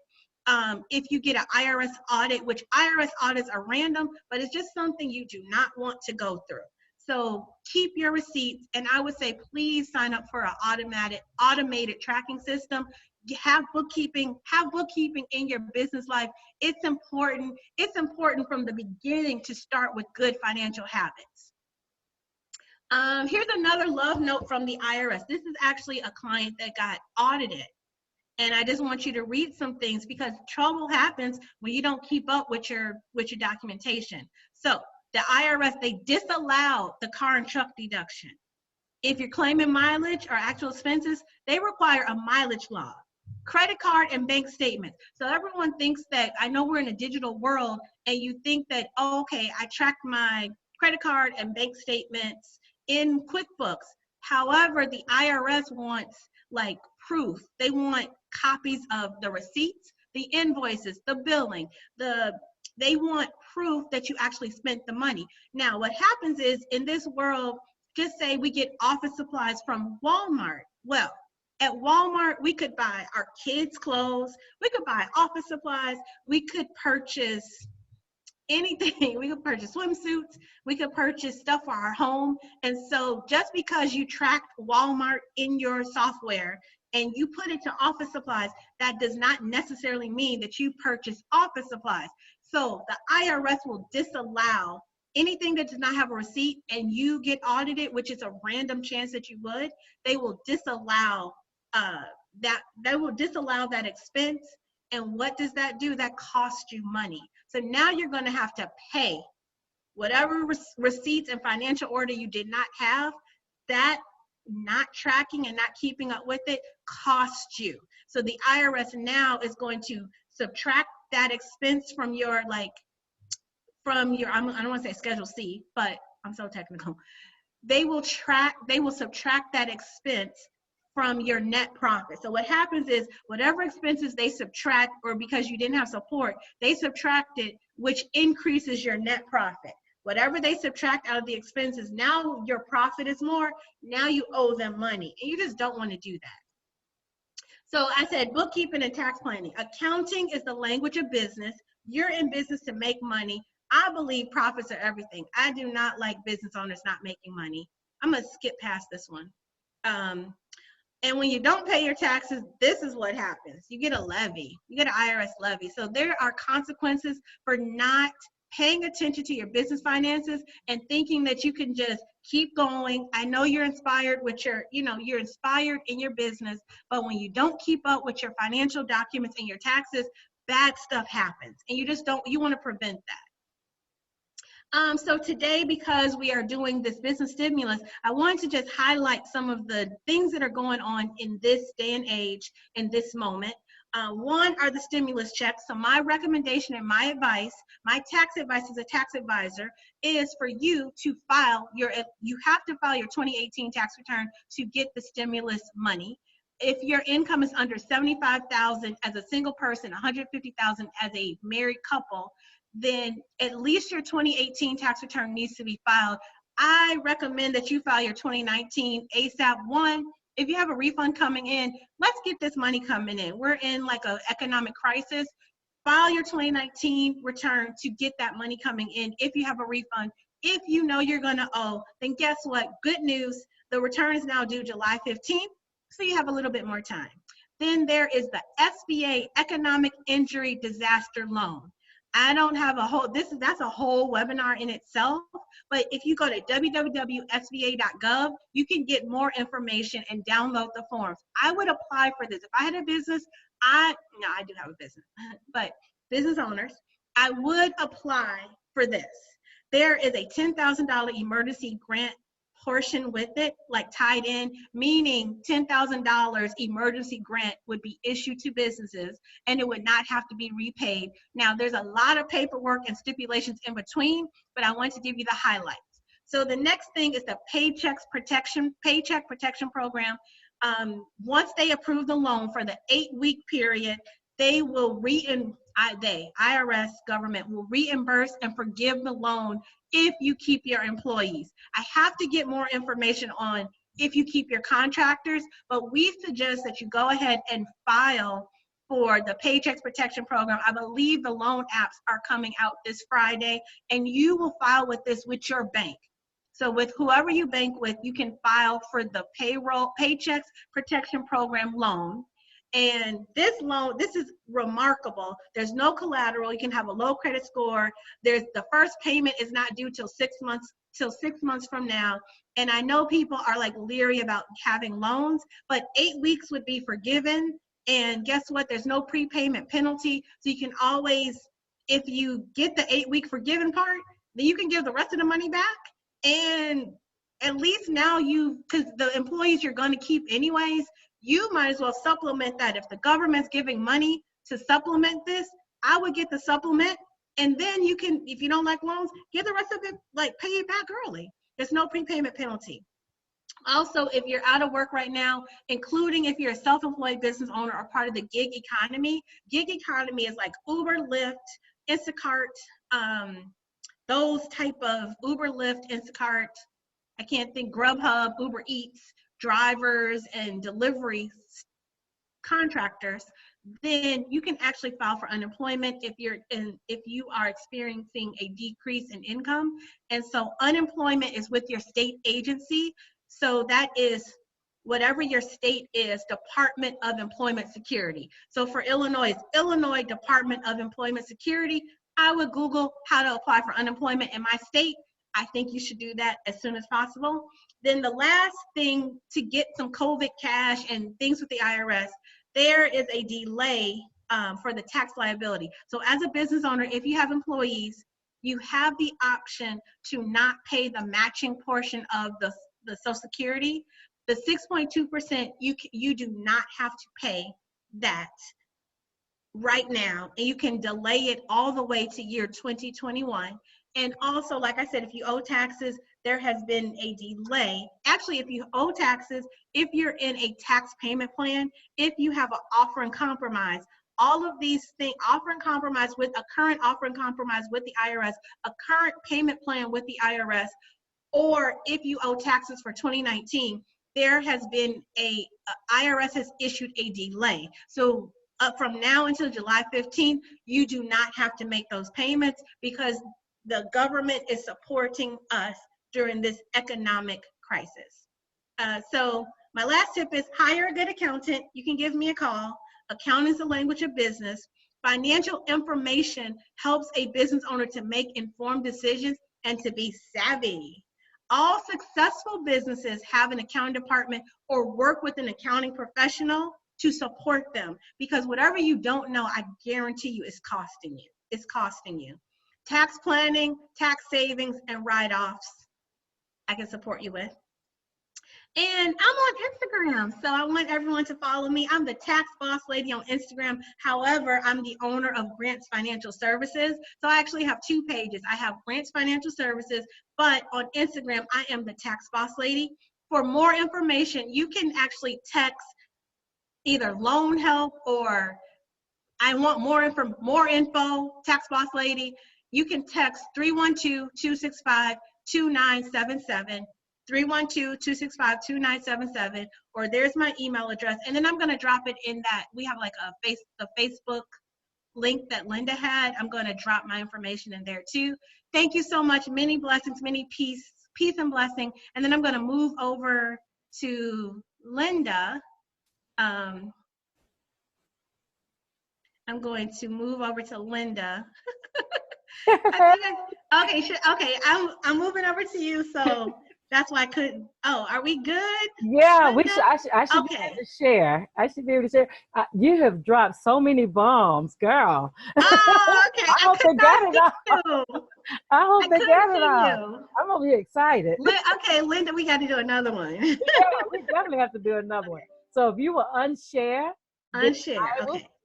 if you get an IRS audit, which IRS audits are random, but it's just something you do not want to go through. So keep your receipts, and I would say please sign up for an automated tracking system. have bookkeeping in your business life. It's important. It's important from the beginning to start with good financial habits. Here's another love note from the IRS. This is actually a client that got audited. And I just want you to read some things because trouble happens when you don't keep up with your documentation. So the IRS, they disallowed the car and truck deduction. If you're claiming mileage or actual expenses, they require a mileage log, credit card, and bank statements. So everyone thinks that, I know we're in a digital world, and you think that, oh, okay, I track my credit card and bank statements in QuickBooks. However, the IRS wants like proof. They want copies of the receipts, the invoices, the billing, they want proof that you actually spent the money. Now, what happens is in this world, just say we get office supplies from Walmart. Well, at Walmart, we could buy our kids' clothes, we could buy office supplies, we could purchase anything. We could purchase swimsuits, we could purchase stuff for our home. And so just because you track Walmart in your software and you put it to office supplies, that does not necessarily mean that you purchase office supplies. So the IRS will disallow anything that does not have a receipt and you get audited, which is a random chance that you would, they will disallow that expense. And what does that do? That costs you money. So now you're going to have to pay whatever receipts and financial order you did not have. That not tracking and not keeping up with it costs you. So the IRS now is going to subtract that expense from your, I don't want to say Schedule C, but I'm so technical. They will subtract that expense from your net profit. So what happens is whatever expenses they subtract, or because you didn't have support, they subtract it, which increases your net profit. Whatever they subtract out of the expenses, now your profit is more, now you owe them money, and you just don't want to do that. So I said bookkeeping and tax planning. Accounting is the language of business. You're in business to make money. I believe profits are everything. I do not like business owners not making money. I'm gonna skip past this one. And when you don't pay your taxes, this is what happens. You get a levy. You get an IRS levy. So there are consequences for not paying attention to your business finances and thinking that you can just keep going. I know you're inspired with you're inspired in your business, but when you don't keep up with your financial documents and your taxes, bad stuff happens. And you want to prevent that. So today, because we are doing this business stimulus, I wanted to just highlight some of the things that are going on in this day and age, in this moment. One are the stimulus checks. So my recommendation and my advice, my tax advice as a tax advisor, is for you to you have to file your 2018 tax return to get the stimulus money. If your income is under $75,000 as a single person, $150,000 as a married couple, then at least your 2018 tax return needs to be filed. I recommend that you file your 2019 ASAP. One, if you have a refund coming in, let's get this money coming in. We're in like an economic crisis. File your 2019 return to get that money coming in if you have a refund. If you know you're gonna owe, then guess what? Good news, the return is now due July 15th, so you have a little bit more time. Then there is the SBA Economic Injury Disaster Loan. I don't have that's a whole webinar in itself, but if you go to www.sba.gov, you can get more information and download the forms. I would apply for this. If I had a business, I do have a business, but business owners, I would apply for this. There is a $10,000 emergency grant portion with it, like tied in, meaning $10,000 emergency grant would be issued to businesses and it would not have to be repaid. Now, there's a lot of paperwork and stipulations in between, but I want to give you the highlights. So the next thing is the Paycheck Protection Program. Once they approve the loan for the 8-week period, they will IRS government will reimburse and forgive the loan if you keep your employees. I have to get more information on if you keep your contractors, but we suggest that you go ahead and file for the Paycheck Protection Program. I believe the loan apps are coming out this Friday, and you will file with this with your bank. So with whoever you bank with, you can file for the Paycheck Protection Program loan. And this loan, this is remarkable. There's no collateral. You can have a low credit score. There's the first payment is not due till 6 months from now. And I know people are like leery about having loans, but 8 weeks would be forgiven. And guess what? There's no prepayment penalty. So you can always, if you get the 8-week forgiven part, then you can give the rest of the money back. And at least now because the employees you're going to keep anyways, you might as well supplement that. If the government's giving money to supplement this, I would get the supplement. And then you can, if you don't like loans, get the rest of it, like pay it back early. There's no prepayment penalty. Also, if you're out of work right now, including if you're a self-employed business owner or part of the gig economy is like Uber, Lyft, Instacart, those type of Uber, Lyft, Instacart, I can't think, Grubhub, Uber Eats, drivers and delivery contractors, then you can actually file for unemployment if you are experiencing a decrease in income. And so unemployment is with your state agency. So that is whatever your state is, Department of Employment Security. So for Illinois, it's Illinois Department of Employment Security. I would Google how to apply for unemployment in my state. I think you should do that as soon as possible. Then the last thing to get some COVID cash and things with the IRS, there is a delay for the tax liability. So as a business owner, if you have employees, you have the option to not pay the matching portion of the Social Security. The 6.2%, you do not have to pay that right now, and you can delay it all the way to year 2021. And also, like I said, if you owe taxes, there has been a delay. Actually, if you owe taxes, if you're in a tax payment plan, if you have an offer and compromise, all of these things, offer and compromise with a current offer and compromise with the IRS, a current payment plan with the IRS, or if you owe taxes for 2019, there has been IRS has issued a delay. So from now until July 15th, you do not have to make those payments because the government is supporting us during this economic crisis. So my last tip is hire a good accountant. You can give me a call. Accounting is the language of business. Financial information helps a business owner to make informed decisions and to be savvy. All successful businesses have an accounting department or work with an accounting professional to support them, because whatever you don't know, I guarantee you is costing you. It's costing you. Tax planning, tax savings, and write-offs, I can support you with. And I'm on Instagram, so I want everyone to follow me. I'm the Tax Boss Lady on Instagram. However, I'm the owner of Grants Financial Services. So I actually have 2 pages. I have Grants Financial Services, but on Instagram, I am the Tax Boss Lady. For more information, you can actually text either loan help or I want more info, Tax Boss Lady. You can text 312-265-2977. 312-265-2977, or there's my email address. And then I'm going to drop it in that. We have like the Facebook link that Linda had. I'm going to drop my information in there too. Thank you so much. Many blessings, many peace and blessing. And then I'm going to move over to Linda. I'm going to move over to Linda. Okay, I'm moving over to you. So that's why I couldn't. Oh, are we good? Yeah, Linda? I should be able to share. I should be able to share. You have dropped so many bombs, girl. Oh, okay. I hope they got it all. I hope they got it all. You. I'm over here excited. Okay, Linda, we got to do another one. Yeah, we definitely have to do another one. So if you will unshare, unshare.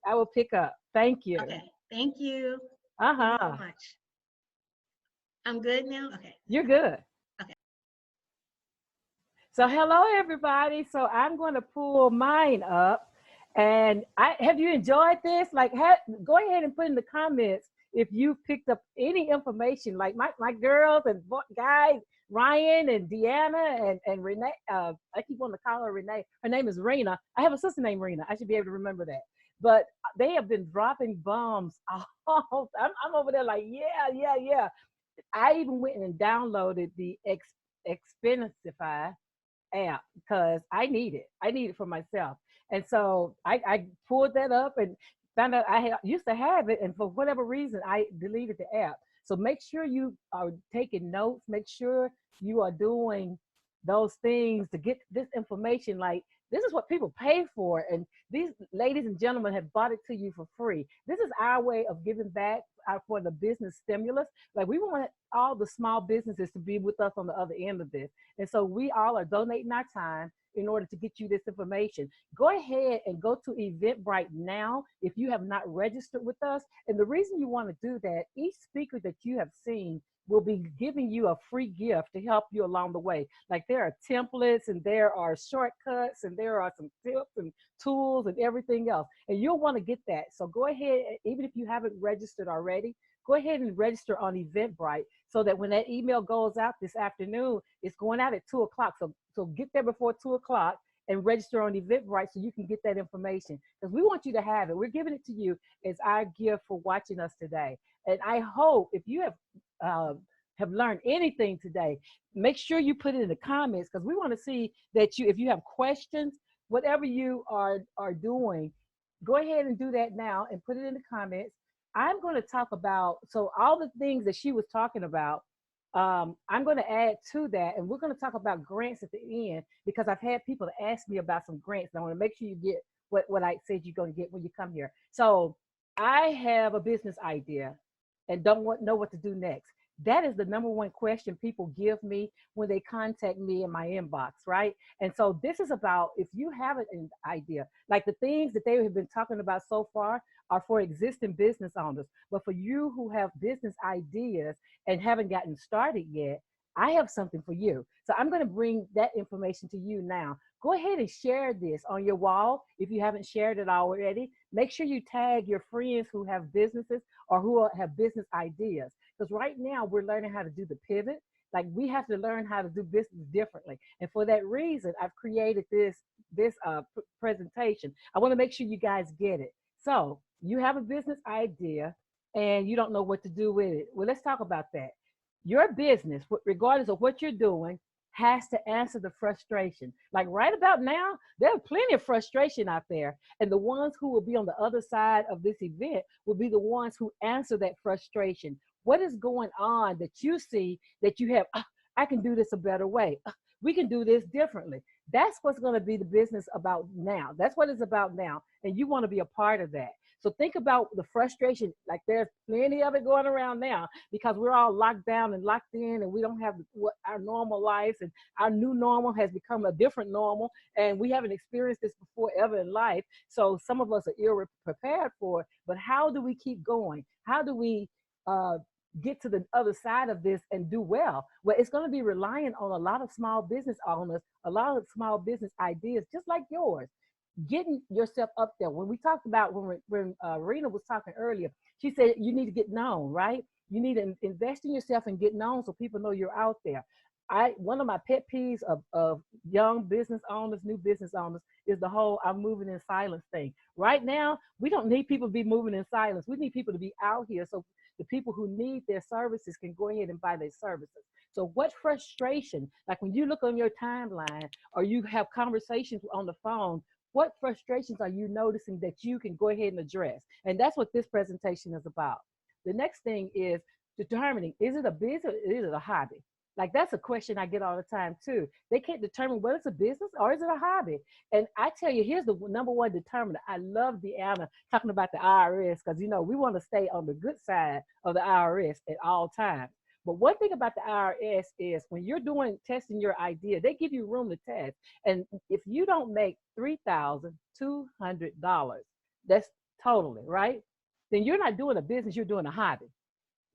I will pick up. Thank you. Okay, thank you. Uh-huh. Thank you so much. I'm good now? Okay. You're good. Okay. So hello, everybody. So I'm going to pull mine up. And have you enjoyed this? Like, go ahead and put in the comments if you picked up any information. Like my girls and guys, Ryan and Deanna and Renee. I keep wanting to call her Renee. Her name is Rena. I have a sister named Rena. I should be able to remember that. But they have been dropping bombs. Oh, I'm over there like, yeah. I even went and downloaded the Expensify app because I need it. I need it for myself. And so I pulled that up and found out used to have it, and for whatever reason, I deleted the app. So make sure you are taking notes. Make sure you are doing those things to get this information. Like, this is what people pay for, and these ladies and gentlemen have bought it to you for free. This is our way of giving back for the business stimulus. Like, we want all the small businesses to be with us on the other end of this. And so we all are donating our time in order to get you this information. Go ahead and go to Eventbrite now if you have not registered with us. And the reason you want to do that, each speaker that you have seen will be giving you a free gift to help you along the way. Like, there are templates and there are shortcuts and there are some tips and tools and everything else. And you'll want to get that. So go ahead, even if you haven't registered already, go ahead and register on Eventbrite so that when that email goes out this afternoon, it's going out at 2 o'clock. So get there before 2 o'clock and register on Eventbrite so you can get that information, because we want you to have it. We're giving it to you as our gift for watching us today. And I hope if you have learned anything today, make sure you put it in the comments, because we want to see that if you have questions, whatever you are doing, go ahead and do that now and put it in the comments. I'm going to talk about, so all the things that she was talking about, I'm going to add to that, and we're going to talk about grants at the end, because I've had people ask me about some grants, and I want to make sure you get what I said you're going to get when you come here. So I have a business idea and don't know what to do next. That is the number one question people give me when they contact me in my inbox, right? And so this is about, if you have an idea, like the things that they have been talking about so far are for existing business owners. But for you who have business ideas and haven't gotten started yet, I have something for you. So I'm going to bring that information to you now. Go ahead and share this on your wall if you haven't shared it already. Make sure you tag your friends who have businesses or who have business ideas. Because right now we're learning how to do the pivot. Like, we have to learn how to do business differently. And for that reason, I've created this presentation. I want to make sure you guys get it. So you have a business idea and you don't know what to do with it. Well, let's talk about that. Your business, regardless of what you're doing, has to answer the frustration. Like right about now, there's plenty of frustration out there. And the ones who will be on the other side of this event will be the ones who answer that frustration. What is going on that you see that you have, I can do this a better way. We can do this differently. That's what's going to be the business about now. That's what it's about now. And you want to be a part of that. So think about the frustration. Like, there's plenty of it going around now because we're all locked down and locked in, and we don't have our normal lives, and our new normal has become a different normal, and we haven't experienced this before ever in life. So some of us are ill prepared for it. But how do we keep going? How do we get to the other side of this and do well? Well, it's going to be relying on a lot of small business owners, a lot of small business ideas, just like yours. Getting yourself up there. When we talked about, when Rena was talking earlier, she said you need to get known, right? You need to invest in yourself and get known so people know you're out there. One of my pet peeves of young business owners, new business owners, is the whole I'm moving in silence thing. Right now, we don't need people to be moving in silence. We need people to be out here so the people who need their services can go ahead and buy their services. So what frustration, like when you look on your timeline or you have conversations on the phone, what frustrations are you noticing that you can go ahead and address? And that's what this presentation is about. The next thing is determining, is it a business or is it a hobby? Like, that's a question I get all the time too. They can't determine whether it's a business or is it a hobby. And I tell you, here's the number one determinant. I love Deanna talking about the IRS, because, you know, we want to stay on the good side of the IRS at all times. But one thing about the IRS is when you're testing your idea, they give you room to test. And if you don't make $3,200, that's totally, right? Then you're not doing a business, you're doing a hobby.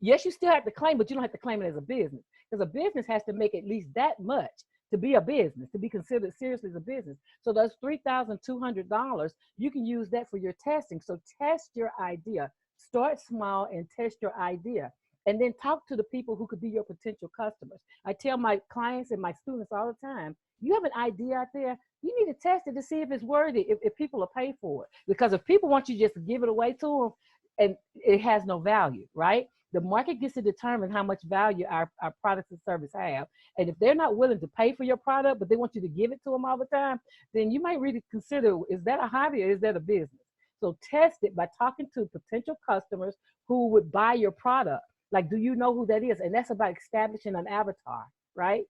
Yes, you still have to claim, but you don't have to claim it as a business, because a business has to make at least that much to be a business, to be considered seriously as a business. So those $3,200, you can use that for your testing. So test your idea. Start small and test your idea. And then talk to the people who could be your potential customers. I tell my clients and my students all the time, you have an idea out there, you need to test it to see if it's worthy, if people will pay for it. Because if people want you just to give it away to them, and it has no value, right? The market gets to determine how much value our products and service have. And if they're not willing to pay for your product, but they want you to give it to them all the time, then you might really consider, is that a hobby or is that a business? So test it by talking to potential customers who would buy your product. Like, do you know who that is? And that's about establishing an avatar, right?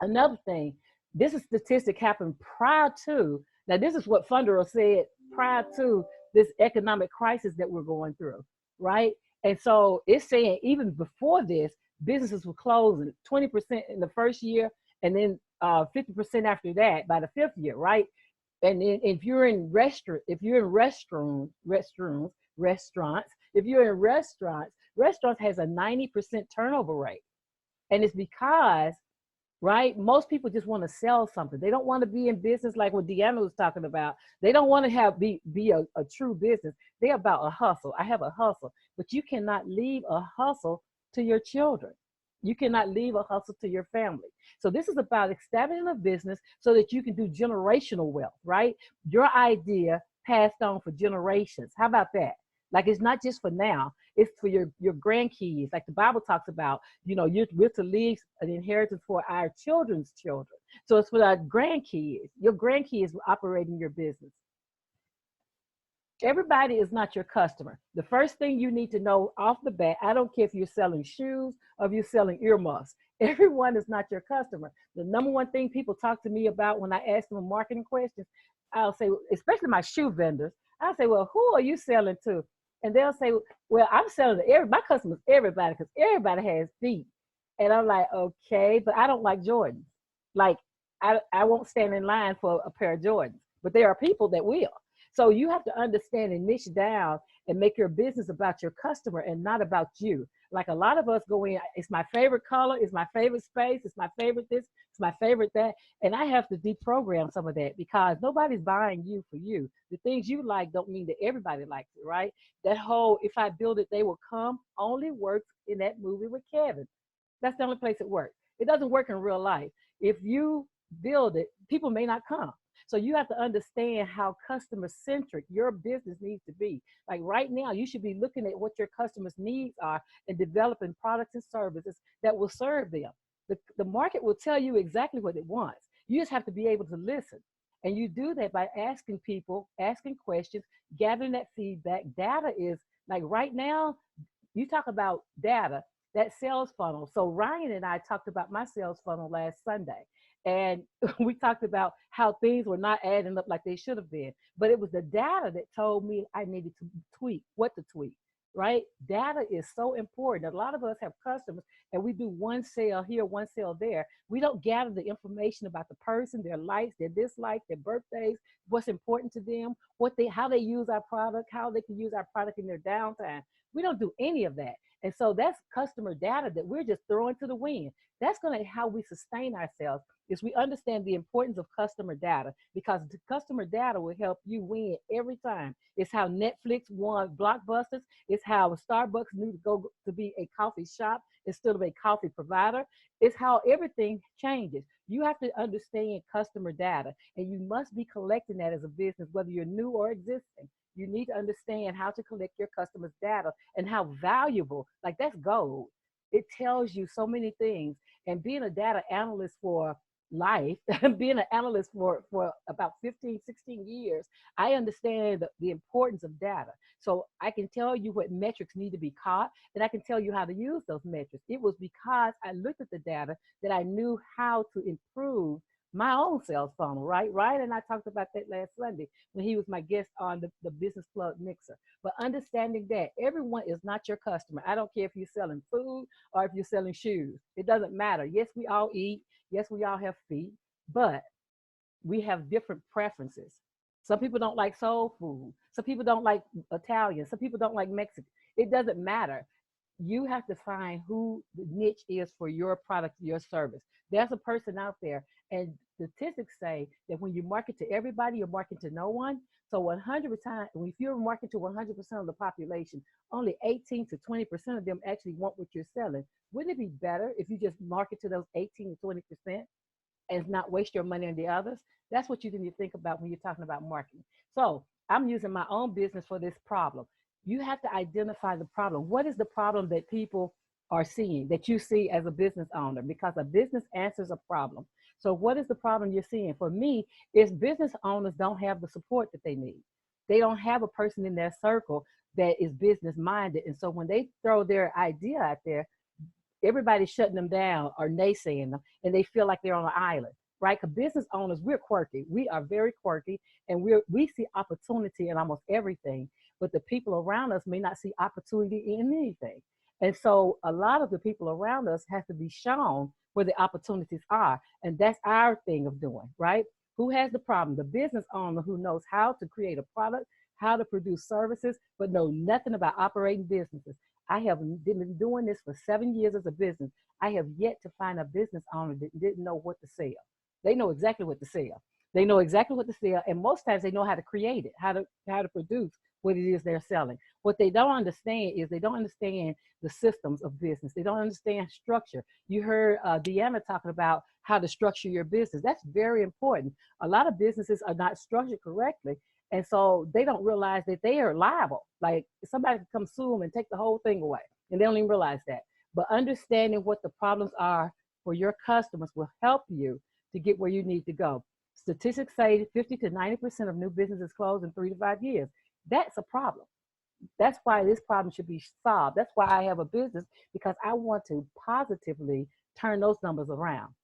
Another thing, this is statistic happened prior to, now this is what Fundera said prior to this economic crisis that we're going through, right? And so it's saying even before this, businesses were closing 20% in the first year, and then 50% after that by the fifth year, right? And then if you're in restaurants, if you're in restaurants has a 90% turnover rate. And it's because, right, most people just want to sell something. They don't want to be in business like what Deanna was talking about. They don't want to be a true business. They're about a hustle. I have a hustle, but you cannot leave a hustle to your children. You cannot leave a hustle to your family. So this is about establishing a business so that you can do generational wealth, right? Your idea passed on for generations. How about that? Like, it's not just for now, it's for your grandkids. Like the Bible talks about, we're to leave an inheritance for our children's children. So it's for our grandkids. Your grandkids will operate in your business. Everybody is not your customer. The first thing you need to know off the bat, I don't care if you're selling shoes or if you're selling earmuffs, everyone is not your customer. The number one thing people talk to me about when I ask them marketing questions, I'll say, especially my shoe vendors, I'll say, well, who are you selling to? And they'll say, well, I'm selling to my customers, everybody, because everybody has feet. And I'm like, okay, but I don't like Jordans. Like, I won't stand in line for a pair of Jordans, but there are people that will. So you have to understand and niche down and make your business about your customer and not about you. Like a lot of us go in, it's my favorite color, it's my favorite space, it's my favorite this, it's my favorite that. And I have to deprogram some of that because nobody's buying you for you. The things you like don't mean that everybody likes it, right? That whole, if I build it, they will come only works in that movie with Kevin. That's the only place it works. It doesn't work in real life. If you build it, people may not come. So you have to understand how customer centric your business needs to be. Like right now, you should be looking at what your customers' needs are and developing products and services that will serve them. The market will tell you exactly what it wants. You just have to be able to listen. And you do that by asking people, asking questions, gathering that feedback. Data is like right now, you talk about data, that sales funnel. So Ryan and I talked about my sales funnel last Sunday. And we talked about how things were not adding up like they should have been. But it was the data that told me I needed to tweak, what to tweak, right? Data is so important. A lot of us have customers and we do one sale here, one sale there. We don't gather the information about the person, their likes, their dislikes, their birthdays, what's important to them, how they use our product, how they can use our product in their downtime. We don't do any of that. And so that's customer data that we're just throwing to the wind. That's going to how we sustain ourselves is we understand the importance of customer data because the customer data will help you win every time. It's how Netflix won Blockbusters. It's how Starbucks knew to go to be a coffee shop instead of a coffee provider. It's how everything changes. You have to understand customer data and you must be collecting that as a business, whether you're new or existing. You need to understand how to collect your customers' data and how valuable, like that's gold. It tells you so many things. And being a data analyst for life, being an analyst for about 15, 16 years, I understand the importance of data. So I can tell you what metrics need to be caught, and I can tell you how to use those metrics. It was because I looked at the data that I knew how to improve my own sales funnel, right? Ryan and I talked about that last Sunday when he was my guest on the Business Plug Mixer. But understanding that everyone is not your customer. I don't care if you're selling food or if you're selling shoes. It doesn't matter. Yes, we all eat. Yes, we all have feet, but we have different preferences. Some people don't like soul food. Some people don't like Italian. Some people don't like Mexican. It doesn't matter. You have to find who the niche is for your product, your service. There's a person out there, and statistics say that when you market to everybody, you're marketing to no one. So 100%, if you're marketing to 100% of the population, only 18 to 20% of them actually want what you're selling. Wouldn't it be better if you just market to those 18 to 20% and not waste your money on the others? That's what you need to think about when you're talking about marketing. So I'm using my own business for this problem. you have to identify the problem. What is the problem that people are seeing, that you see as a business owner? Because a business answers a problem. So what is the problem you're seeing? For me, is business owners don't have the support that they need. They don't have a person in their circle that is business minded. And so when they throw their idea out there, everybody's shutting them down or naysaying them, and they feel like they're on an island, right? Because business owners, we're quirky. We are very quirky, and we see opportunity in almost everything, but the people around us may not see opportunity in anything. And so a lot of the people around us have to be shown where the opportunities are. And that's our thing of doing, right? Who has the problem? The business owner who knows how to create a product, how to produce services, but know nothing about operating businesses. I have been doing this for 7 years as a business. I have yet to find a business owner that didn't know what to sell. They know exactly what to sell. They know exactly what to sell, and most times they know how to create it, how to produce what it is they're selling. What they don't understand is they don't understand the systems of business. They don't understand structure. You heard Deanna talking about how to structure your business. That's very important. A lot of businesses are not structured correctly, and so they don't realize that they are liable. Like somebody can come sue them and take the whole thing away, and they don't even realize that. But understanding what the problems are for your customers will help you to get where you need to go. Statistics say 50 to 90% of new businesses close in 3 to 5 years. That's a problem. That's why this problem should be solved. That's why I have a business, because I want to positively turn those numbers around.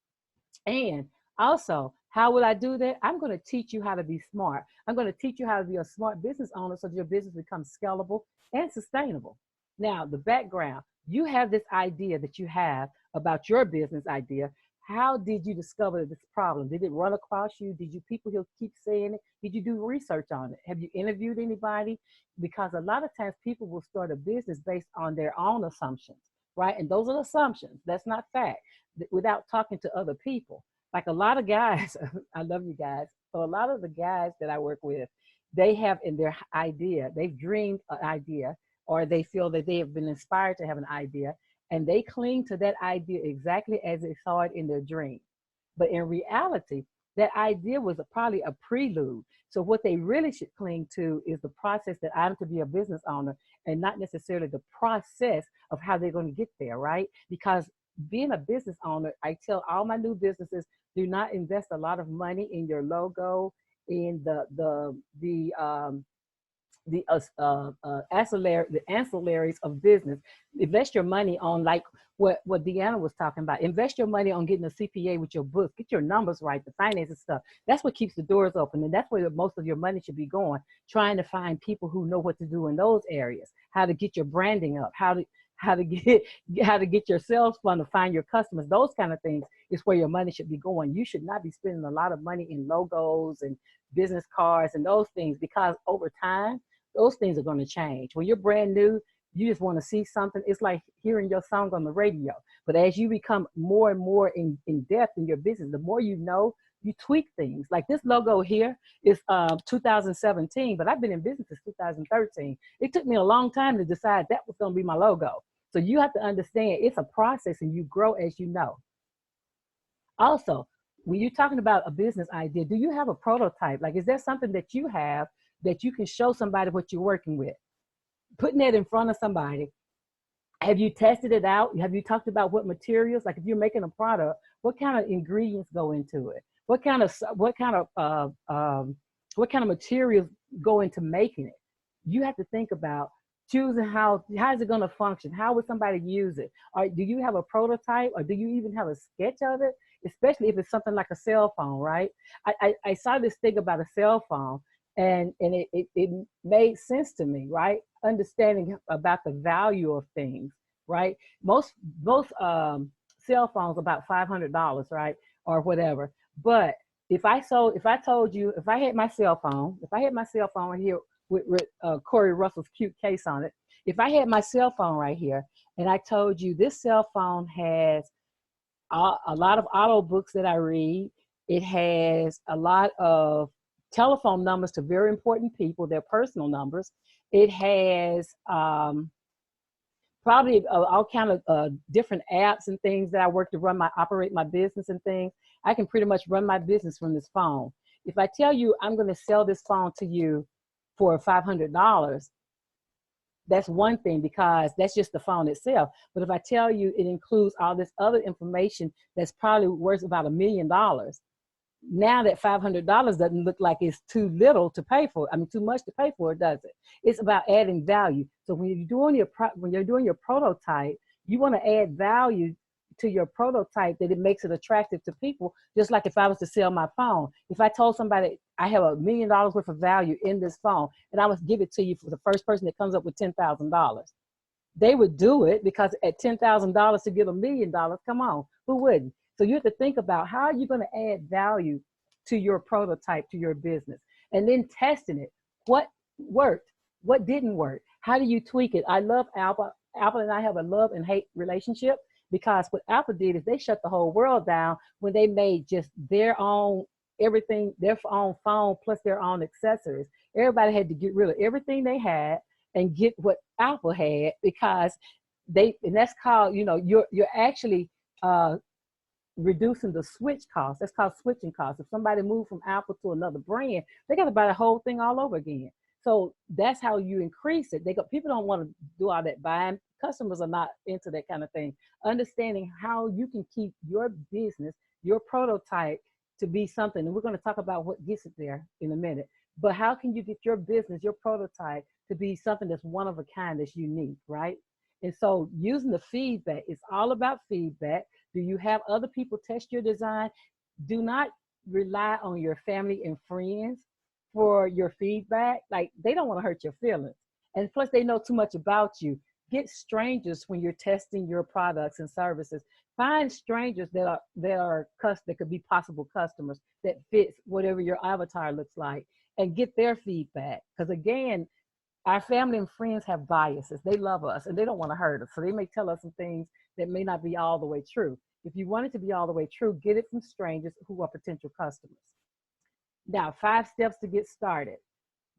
And also, how will I do that? I'm going to teach you how to be smart. I'm going to teach you how to be a smart business owner so that your business becomes scalable and sustainable. Now, the background, you have this idea that you have about your business idea. How did you discover this problem? Did it run across you? Did you people who keep saying it? Did you do research on it? Have you interviewed anybody? Because a lot of times people will start a business based on their own assumptions, right? And those are assumptions. That's not fact. Without talking to other people. Like a lot of guys, I love you guys. So a lot of the guys that I work with, they have in their idea, they've dreamed an idea, or they feel that they have been inspired to have an idea, and they cling to that idea exactly as they saw it in their dream. But in reality, that idea was probably a prelude. So what they really should cling to is the process that I'm to be a business owner, and not necessarily the process of how they're going to get there, right? Because being a business owner, I tell all my new businesses, do not invest a lot of money in your logo, in the ancillaries of business. Invest your money on, like what Deanna was talking about. Invest your money on getting a CPA with your books. Get your numbers right, the finances stuff. That's what keeps the doors open, and that's where most of your money should be going. Trying to find people who know what to do in those areas. How to get your branding up. How to get your sales funnel, find your customers. Those kind of things is where your money should be going. You should not be spending a lot of money in logos and business cards and those things, because over time, those things are going to change. When you're brand new, you just want to see something. It's like hearing your song on the radio. But as you become more and more in depth in your business, the more you know, you tweak things. Like this logo here is 2017, but I've been in business since 2013. It took me a long time to decide that was going to be my logo. So you have to understand it's a process, and you grow as you know. Also, when you're talking about a business idea, do you have a prototype? Like, is there something that you have that you can show somebody what you're working with? Putting that in front of somebody. Have you tested it out? Have you talked about what materials? Like if you're making a product, what kind of ingredients go into it? What kind of materials go into making it? You have to think about choosing how is it going to function? How would somebody use it? Or do you have a prototype, or do you even have a sketch of it? Especially if it's something like a cell phone, right? I saw this thing about a cell phone, and it made sense to me, right? Understanding about the value of things, right? Most cell phones about $500, right, or whatever. But if I had my cell phone here with Corey Russell's cute case on it, if I had my cell phone right here, and I told you this cell phone has a lot of auto books that I read, it has a lot of telephone numbers to very important people, their personal numbers. It has probably all kind of different apps and things that I work to operate my business and things. I can pretty much run my business from this phone. If I tell you I'm going to sell this phone to you for $500, That's one thing, because that's just the phone itself. But if I tell you it includes all this other information that's probably worth about $1 million, now that $500 doesn't look like it's too little to pay for. I mean, too much to pay for, does it? It's about adding value. So when you're doing your prototype, you want to add value to your prototype that it makes it attractive to people. Just like if I was to sell my phone, if I told somebody I have $1 million worth of value in this phone, and I must give it to you for the first person that comes up with $10,000, they would do it, because at $10,000 to get $1 million, come on, who wouldn't? So you have to think about how are you going to add value to your prototype, to your business, and then testing it. What worked? What didn't work? How do you tweak it? I love Apple. Apple and I have a love and hate relationship, because what Apple did is they shut the whole world down when they made just their own everything, their own phone plus their own accessories. Everybody had to get rid of everything they had and get what Apple had, because and that's called, you're actually reducing the switch cost. That's called switching costs. If somebody moved from Apple to another brand, they got to buy the whole thing all over again. So that's how you increase it. People don't want to do all that buying. Customers are not into that kind of thing. Understanding how you can keep your business, your prototype, to be something, and we're going to talk about what gets it there in a minute. But how can you get your business, your prototype, to be something that's one of a kind, that's unique, right? And so using the feedback, it's all about feedback. Do you have other people test your design? Do not rely on your family and friends for your feedback. Like, they don't want to hurt your feelings. And plus, they know too much about you. Get strangers when you're testing your products and services. Find strangers that could be possible customers that fits whatever your avatar looks like, and get their feedback. Because again, our family and friends have biases. They love us and they don't want to hurt us. So they may tell us some things that may not be all the way true. If you want it to be all the way true, get it from strangers who are potential customers. Now, 5 steps to get started.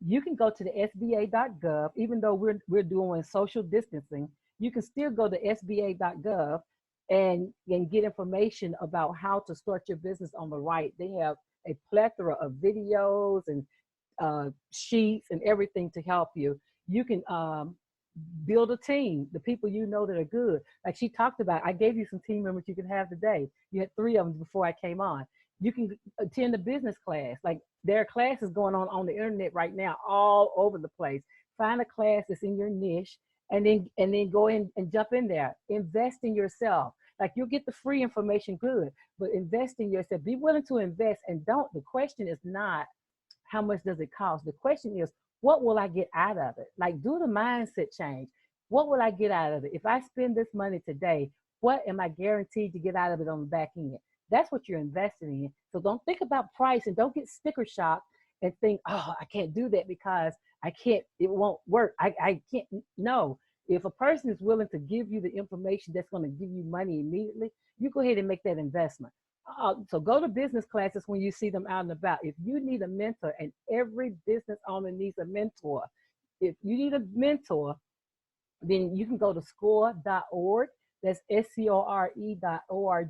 You can go to the SBA.gov. Even though we're doing social distancing, you can still go to SBA.gov and get information about how to start your business on the right. They have a plethora of videos and sheets and everything to help you. You can build a team, the people you know that are good. Like she talked about, I gave you some team members you can have today. You had 3 of them before I came on. You can attend a business class. Like, there are classes going on the internet right now, all over the place. Find a class that's in your niche, and then go in and jump in there. Invest in yourself. Like, you'll get the free information, good, but invest in yourself. Be willing to invest, and the question is not how much does it cost. The question is, what will I get out of it? Like, do the mindset change. What will I get out of it? If I spend this money today, what am I guaranteed to get out of it on the back end? That's what you're investing in. So don't think about price, and don't get sticker shock and think, oh, I can't do that because it won't work. I can't. No. If a person is willing to give you the information that's going to give you money immediately, you go ahead and make that investment. So go to business classes when you see them out and about. If you need a mentor, and every business owner needs a mentor. If you need a mentor, then you can go to score.org. That's SCORE.org,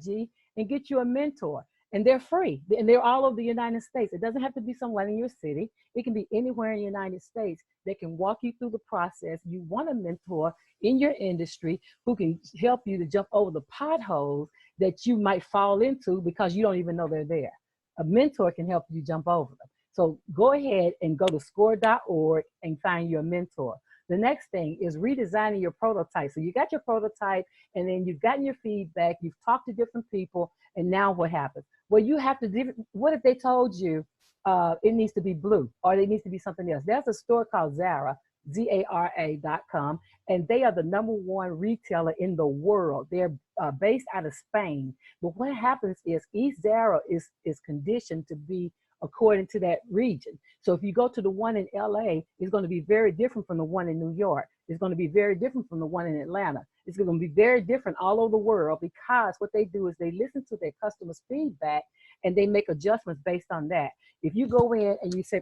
and get you a mentor. And they're free, and they're all over the United States. It doesn't have to be someone in your city. It can be anywhere in the United States that can walk you through the process. You want a mentor in your industry who can help you to jump over the potholes that you might fall into because you don't even know they're there. A mentor can help you jump over them. So go ahead and go to score.org and find your mentor. The next thing is redesigning your prototype. So you got your prototype, and then you've gotten your feedback, you've talked to different people, and now what happens? Well, you have to, what if they told you it needs to be blue, or it needs to be something else? There's a store called Zara, Zara.com, and they are the #1 retailer in the world. They're based out of Spain. But what happens is each Zara is conditioned to be according to that region. So if you go to the one in LA, it's going to be very different from the one in New York. It's going to be very different from the one in Atlanta. It's going to be very different all over the world, because what they do is they listen to their customers' feedback and they make adjustments based on that. If you go in and you say,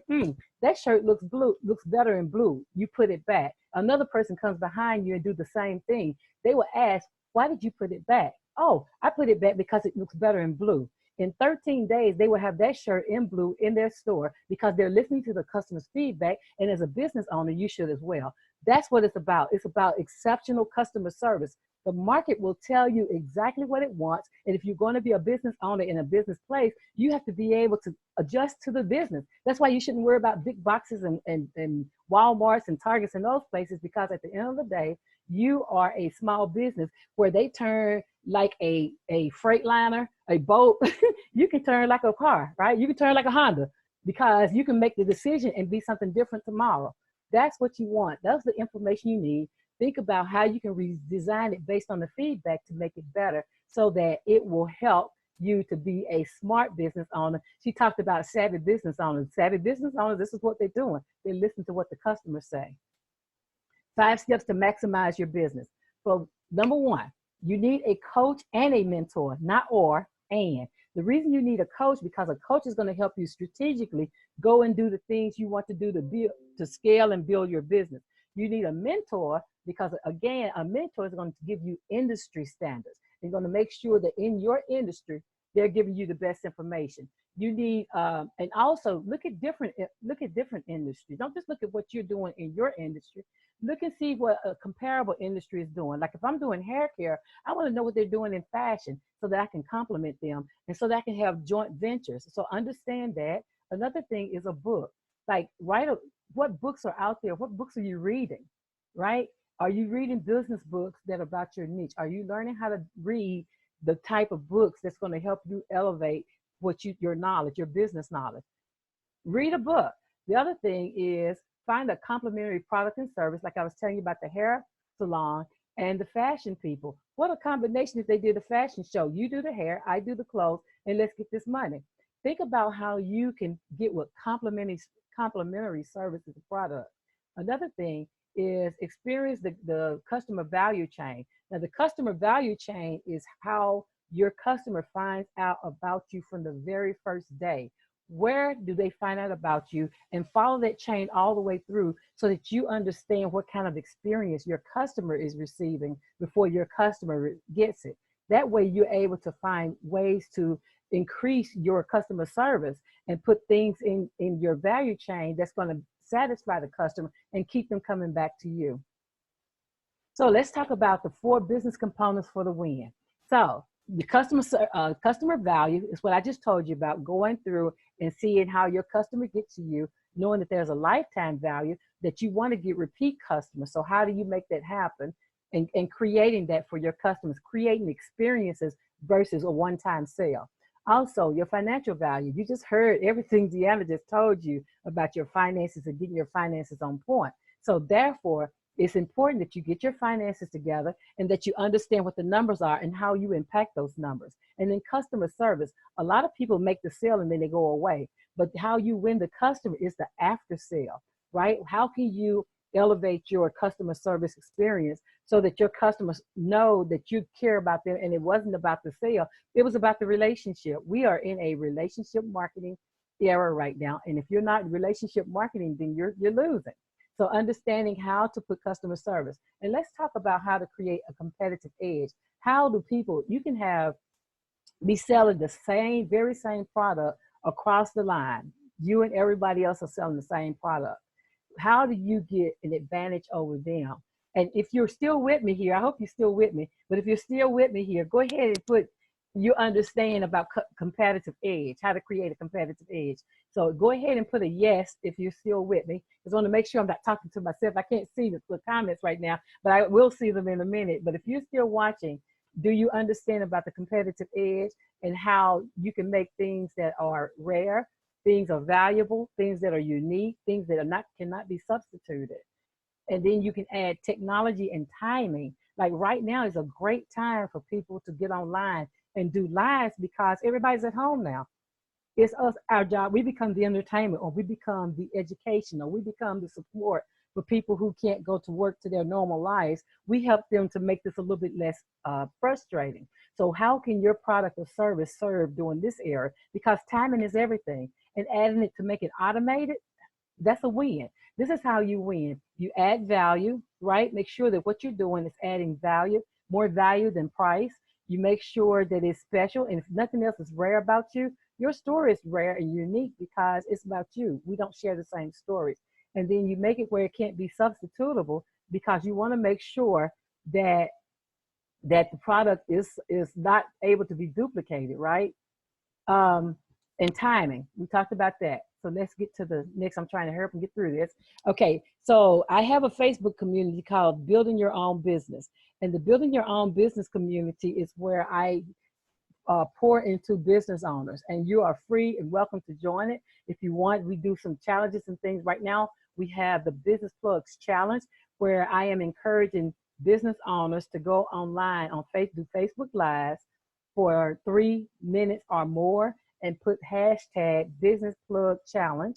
that shirt looks better in blue, you put it back. Another person comes behind you and do the same thing. They will ask, why did you put it back? Oh, I put it back because it looks better in blue. In 13 days, they will have that shirt in blue in their store because they're listening to the customer's feedback. And as a business owner, you should as well. That's what it's about. It's about exceptional customer service. The market will tell you exactly what it wants. And if you're going to be a business owner in a business place, you have to be able to adjust to the business. That's why you shouldn't worry about big boxes and Walmarts and Targets and those places, because at the end of the day, you are a small business where they turn like a freight liner, a boat. You can turn like a car, right? You can turn like a Honda, because you can make the decision and be something different tomorrow. That's what you want. That's the information you need. Think about how you can redesign it based on the feedback to make it better, so that it will help you to be a smart business owner. She talked about savvy business owners. Savvy business owners, this is what they're doing. They listen to what the customers say. 5 steps to maximize your business. So number 1, you need a coach and a mentor, not or, and. The reason you need a coach, because a coach is going to help you strategically go and do the things you want to do to build, to scale and build your business. You need a mentor because, again, a mentor is going to give you industry standards. They're going to make sure that in your industry, they're giving you the best information. You need, and also look at different industries. Don't just look at what you're doing in your industry. Look and see what a comparable industry is doing. Like if I'm doing hair care, I want to know what they're doing in fashion so that I can complement them and so that I can have joint ventures. So understand that. Another thing is a book. Like what books are out there? What books are you reading, right? Are you reading business books that are about your niche? Are you learning how to read the type of books that's going to help you elevate your knowledge, your business knowledge? Read a book. The other thing is find a complementary product and service. Like I was telling you about the hair salon and the fashion people. What a combination if they did a fashion show. You do the hair, I do the clothes, and let's get this money. Think about how you can get with complementary services and products. Another thing is experience the customer value chain. Now, the customer value chain is how your customer finds out about you from the very first day. Where do they find out about you? And follow that chain all the way through so that you understand what kind of experience your customer is receiving before your customer gets it. That way you're able to find ways to increase your customer service and put things in your value chain that's going to satisfy the customer and keep them coming back to you. So let's talk about the 4 business components for the win. So the customer value is what I just told you about, going through and seeing how your customer gets to you, knowing that there's a lifetime value, that you want to get repeat customers. So how do you make that happen? And creating that for your customers, creating experiences versus a one-time sale. Also, your financial value. You just heard everything Deanna just told you about your finances and getting your finances on point. So therefore, it's important that you get your finances together and that you understand what the numbers are and how you impact those numbers. And then customer service. A lot of people make the sale and then they go away. But how you win the customer is the after sale, right? How can you elevate your customer service experience so that your customers know that you care about them and it wasn't about the sale, it was about the relationship. We are in a relationship marketing era right now. And if you're not relationship marketing, then you're losing. So understanding how to put customer service. And let's talk about how to create a competitive edge. How do people, you can be selling the very same product across the line. You and everybody else are selling the same product. How do you get an advantage over them? And if you're still with me here, I hope you're still with me, but if you're still with me here, go ahead and put you understand about competitive edge, how to create a competitive edge. So go ahead and put a yes if you're still with me. I just want to make sure I'm not talking to myself. I can't see the comments right now, but I will see them in a minute. But if you're still watching, do you understand about the competitive edge and how you can make things that are rare, things are valuable, things that are unique, things that cannot be substituted? And then you can add technology and timing. Like right now is a great time for people to get online and do lives because everybody's at home now. It's us, our job. We become the entertainment, or we become the education, or we become the support for people who can't go to work to their normal lives. We help them to make this a little bit less frustrating. So how can your product or service serve during this era? Because timing is everything. And adding it to make it automated, that's a win. This is how you win. You add value, right? Make sure that what you're doing is adding value, more value than price. You make sure that it's special. And if nothing else is rare about you, your story is rare and unique because it's about you. We don't share the same stories. and then you make it where it can't be substitutable, because you want to make sure that the product is not able to be duplicated, right? And timing, we talked about that. So let's get to the next. I'm trying to hurry up and get through this. Okay, so I have a Facebook community called Building Your Own Business. And the Building Your Own Business community is where I pour into business owners. And you are free and welcome to join it. If you want, we do some challenges and things. Right now, we have the Business Plugs Challenge, where I am encouraging business owners to go online on Facebook Live for 3 minutes or more and put hashtag Business Plug Challenge.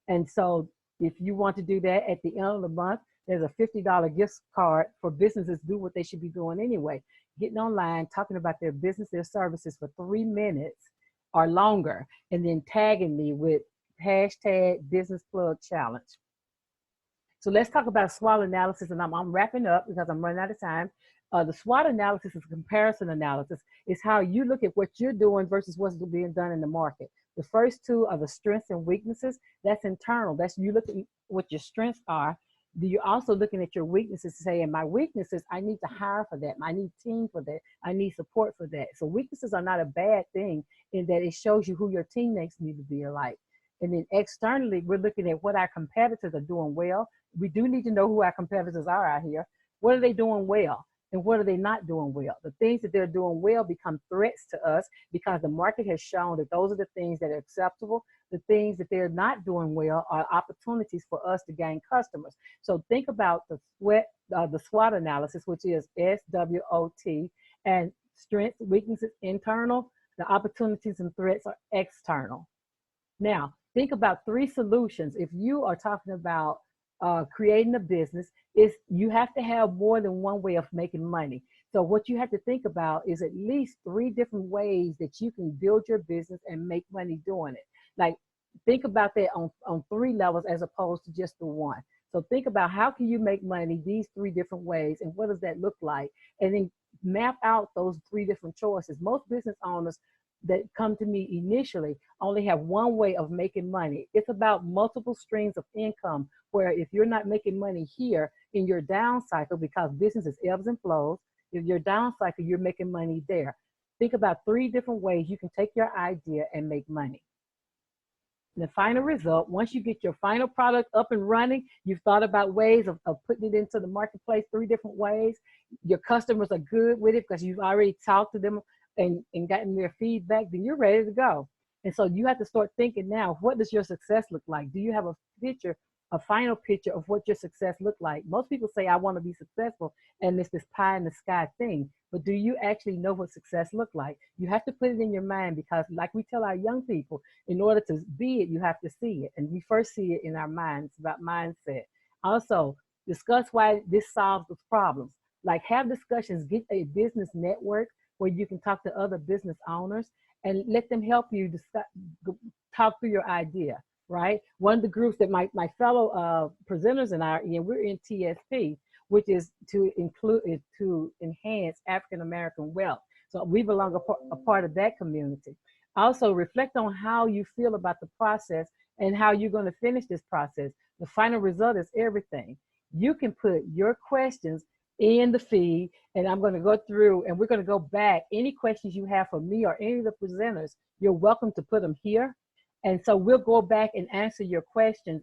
And so if you want to do that at the end of the month, there's a $50 gift card for businesses do what they should be doing anyway. Getting online, talking about their business, their services for 3 minutes or longer, and then tagging me with hashtag Business Plug Challenge. So let's talk about SWOT analysis, and I'm wrapping up because I'm running out of time. The SWOT analysis is comparison analysis. It's how you look at what you're doing versus what's being done in the market. The first two are the strengths and weaknesses. That's internal. That's you look at what your strengths are. You're also looking at your weaknesses, saying, my weaknesses, I need to hire for that. I need team for that. I need support for that. So weaknesses are not a bad thing in that it shows you who your teammates need to be like. And then externally, we're looking at what our competitors are doing well. We do need to know who our competitors are out here. What are they doing well? And what are they not doing well? The things that they're doing well become threats to us because the market has shown that those are the things that are acceptable. The things that they're not doing well are opportunities for us to gain customers. So think about the SWOT analysis, which is SWOT, and strengths, weaknesses, internal. The opportunities and threats are external. Now, think about 3 solutions. If you are talking about creating a business, is you have to have more than one way of making money. So what you have to think about is at least 3 different ways that you can build your business and make money doing it. Like, think about that on 3 levels as opposed to just the one. So think about how can you make money these 3 different ways, and what does that look like? And then map out those 3 different choices. Most business owners that come to me initially only have one way of making money. It's about multiple streams of income, where if you're not making money here in your down cycle, because business is ebbs and flows, if you're down cycle, you're making money there. Think about 3 different ways you can take your idea and make money. And the final result, once you get your final product up and running, you've thought about ways of putting it into the marketplace 3 different ways. Your customers are good with it because you've already talked to them and gotten their feedback, then you're ready to go. And so you have to start thinking now, what does your success look like? Do you have a final picture of what your success look like? Most people say, I want to be successful, and it's this pie in the sky thing. But do you actually know what success look like? You have to put it in your mind, because like we tell our young people, in order to be it, you have to see it. And we first see it in our minds. It's about mindset. Also, discuss why this solves the problems. Like, have discussions, get a business network where you can talk to other business owners and let them help you talk through your idea, right? One of the groups that my fellow presenters and I are in, we're in TSP, which is to enhance African American wealth. So we belong a part of that community. Also, reflect on how you feel about the process and how you're going to finish this process. The final result is everything. You can put your questions in the feed, and I'm going to go through and we're going to go back. Any questions you have for me or any of the presenters, you're welcome to put them here. And so we'll go back and answer your questions.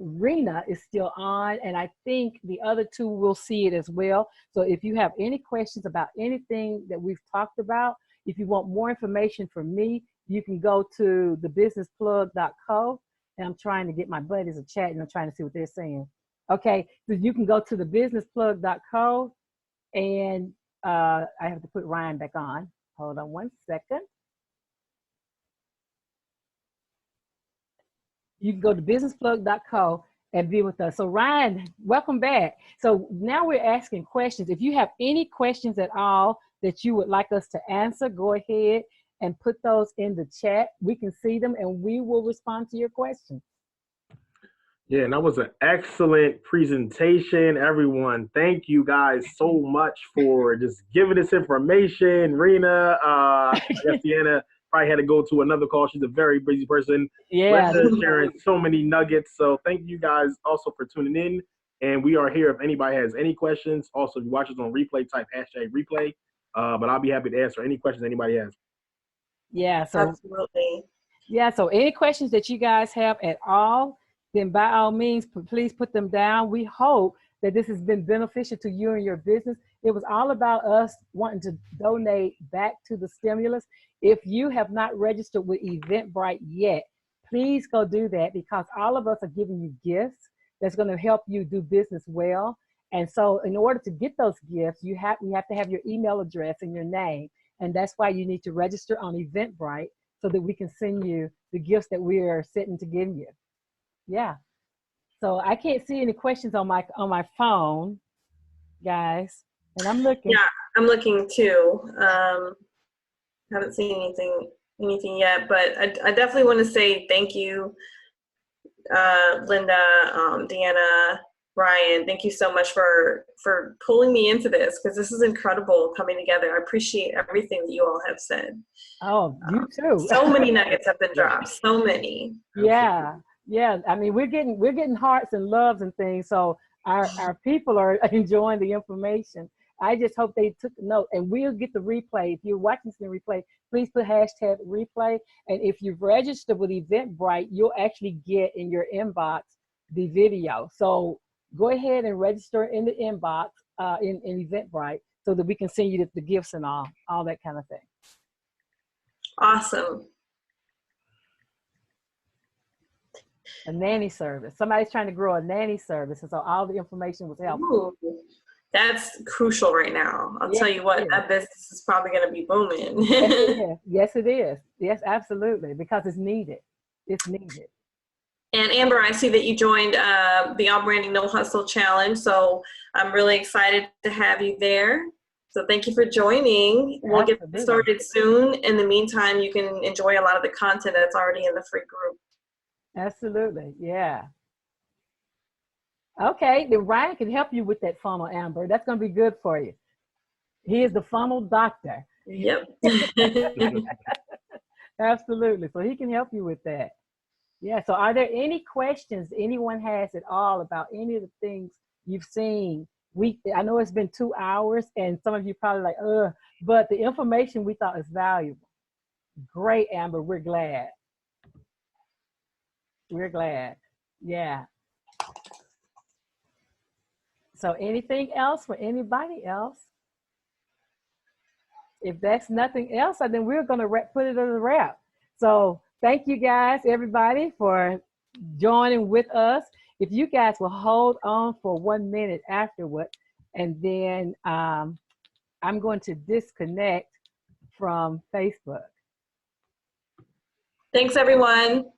Rena is still on, and I think the other 2 will see it as well. So if you have any questions about anything that we've talked about, if you want more information from me, you can go to thebusinessplug.co. And I'm trying to get my buddies a chat, and I'm trying to see what they're saying. Okay, so you can go to thebusinessplug.co, and I have to put Ryan back on. Hold on 1 second. You can go to businessplug.co and be with us. So Ryan, welcome back. So now we're asking questions. If you have any questions at all that you would like us to answer, go ahead and put those in the chat. We can see them and we will respond to your questions. Yeah, and that was an excellent presentation, everyone. Thank you guys so much for just giving this information. Rena, I guess Deanna, probably had to go to another call. She's a very busy person. Yeah. Linda sharing so many nuggets. So thank you guys also for tuning in. And we are here if anybody has any questions. Also, if you watch us on replay, type #replay. But I'll be happy to answer any questions anybody has. Yeah. So Absolutely. yeah. So any questions that you guys have at all, then by all means, please put them down. We hope that this has been beneficial to you and your business. It was all about us wanting to donate back to the stimulus. If you have not registered with Eventbrite yet, please go do that, because all of us are giving you gifts that's going to help you do business well. And so in order to get those gifts, you have to have your email address and your name. And that's why you need to register on Eventbrite so that we can send you the gifts that we are setting to give you. Yeah. So I can't see any questions on my phone, guys. And I'm looking. Yeah, I'm looking too. Haven't seen anything yet, but I definitely want to say thank you, Linda, Deanna, Ryan. Thank you so much for pulling me into this, because this is incredible coming together. I appreciate everything that you all have said. Oh, you too. So many nuggets have been dropped. So many. Yeah. Yeah. I mean, we're getting hearts and loves and things. So our people are enjoying the information. I just hope they took note, and we'll get the replay. If you're watching the replay, please put #replay. And if you've registered with Eventbrite, you'll actually get in your inbox the video. So go ahead and register in the inbox in Eventbrite so that we can send you the gifts and all that kind of thing. Awesome. A nanny service. Somebody's trying to grow a nanny service, and so all the information was helpful. Ooh, that's crucial right now. I'll tell you what, that business is probably going to be booming. Yes, it is. Yes, absolutely, because it's needed. It's needed. And Amber, I see that you joined the All Branding No Hustle Challenge, so I'm really excited to have you there. So thank you for joining. We'll get started soon. In the meantime, you can enjoy a lot of the content that's already in the free group. Absolutely, yeah. Okay, then Ryan can help you with that funnel, Amber. That's going to be good for you. He is the funnel doctor. Yep. Absolutely, so he can help you with that. Yeah, so are there any questions anyone has at all about any of the things you've seen? I know it's been 2 hours, and some of you probably like, ugh, but the information we thought is valuable. Great, Amber, we're glad. We're glad, yeah. So anything else for anybody else? If that's nothing else, then we're gonna put it as a wrap. So thank you guys, everybody, for joining with us. If you guys will hold on for 1 minute afterward, and then I'm going to disconnect from Facebook. Thanks, everyone.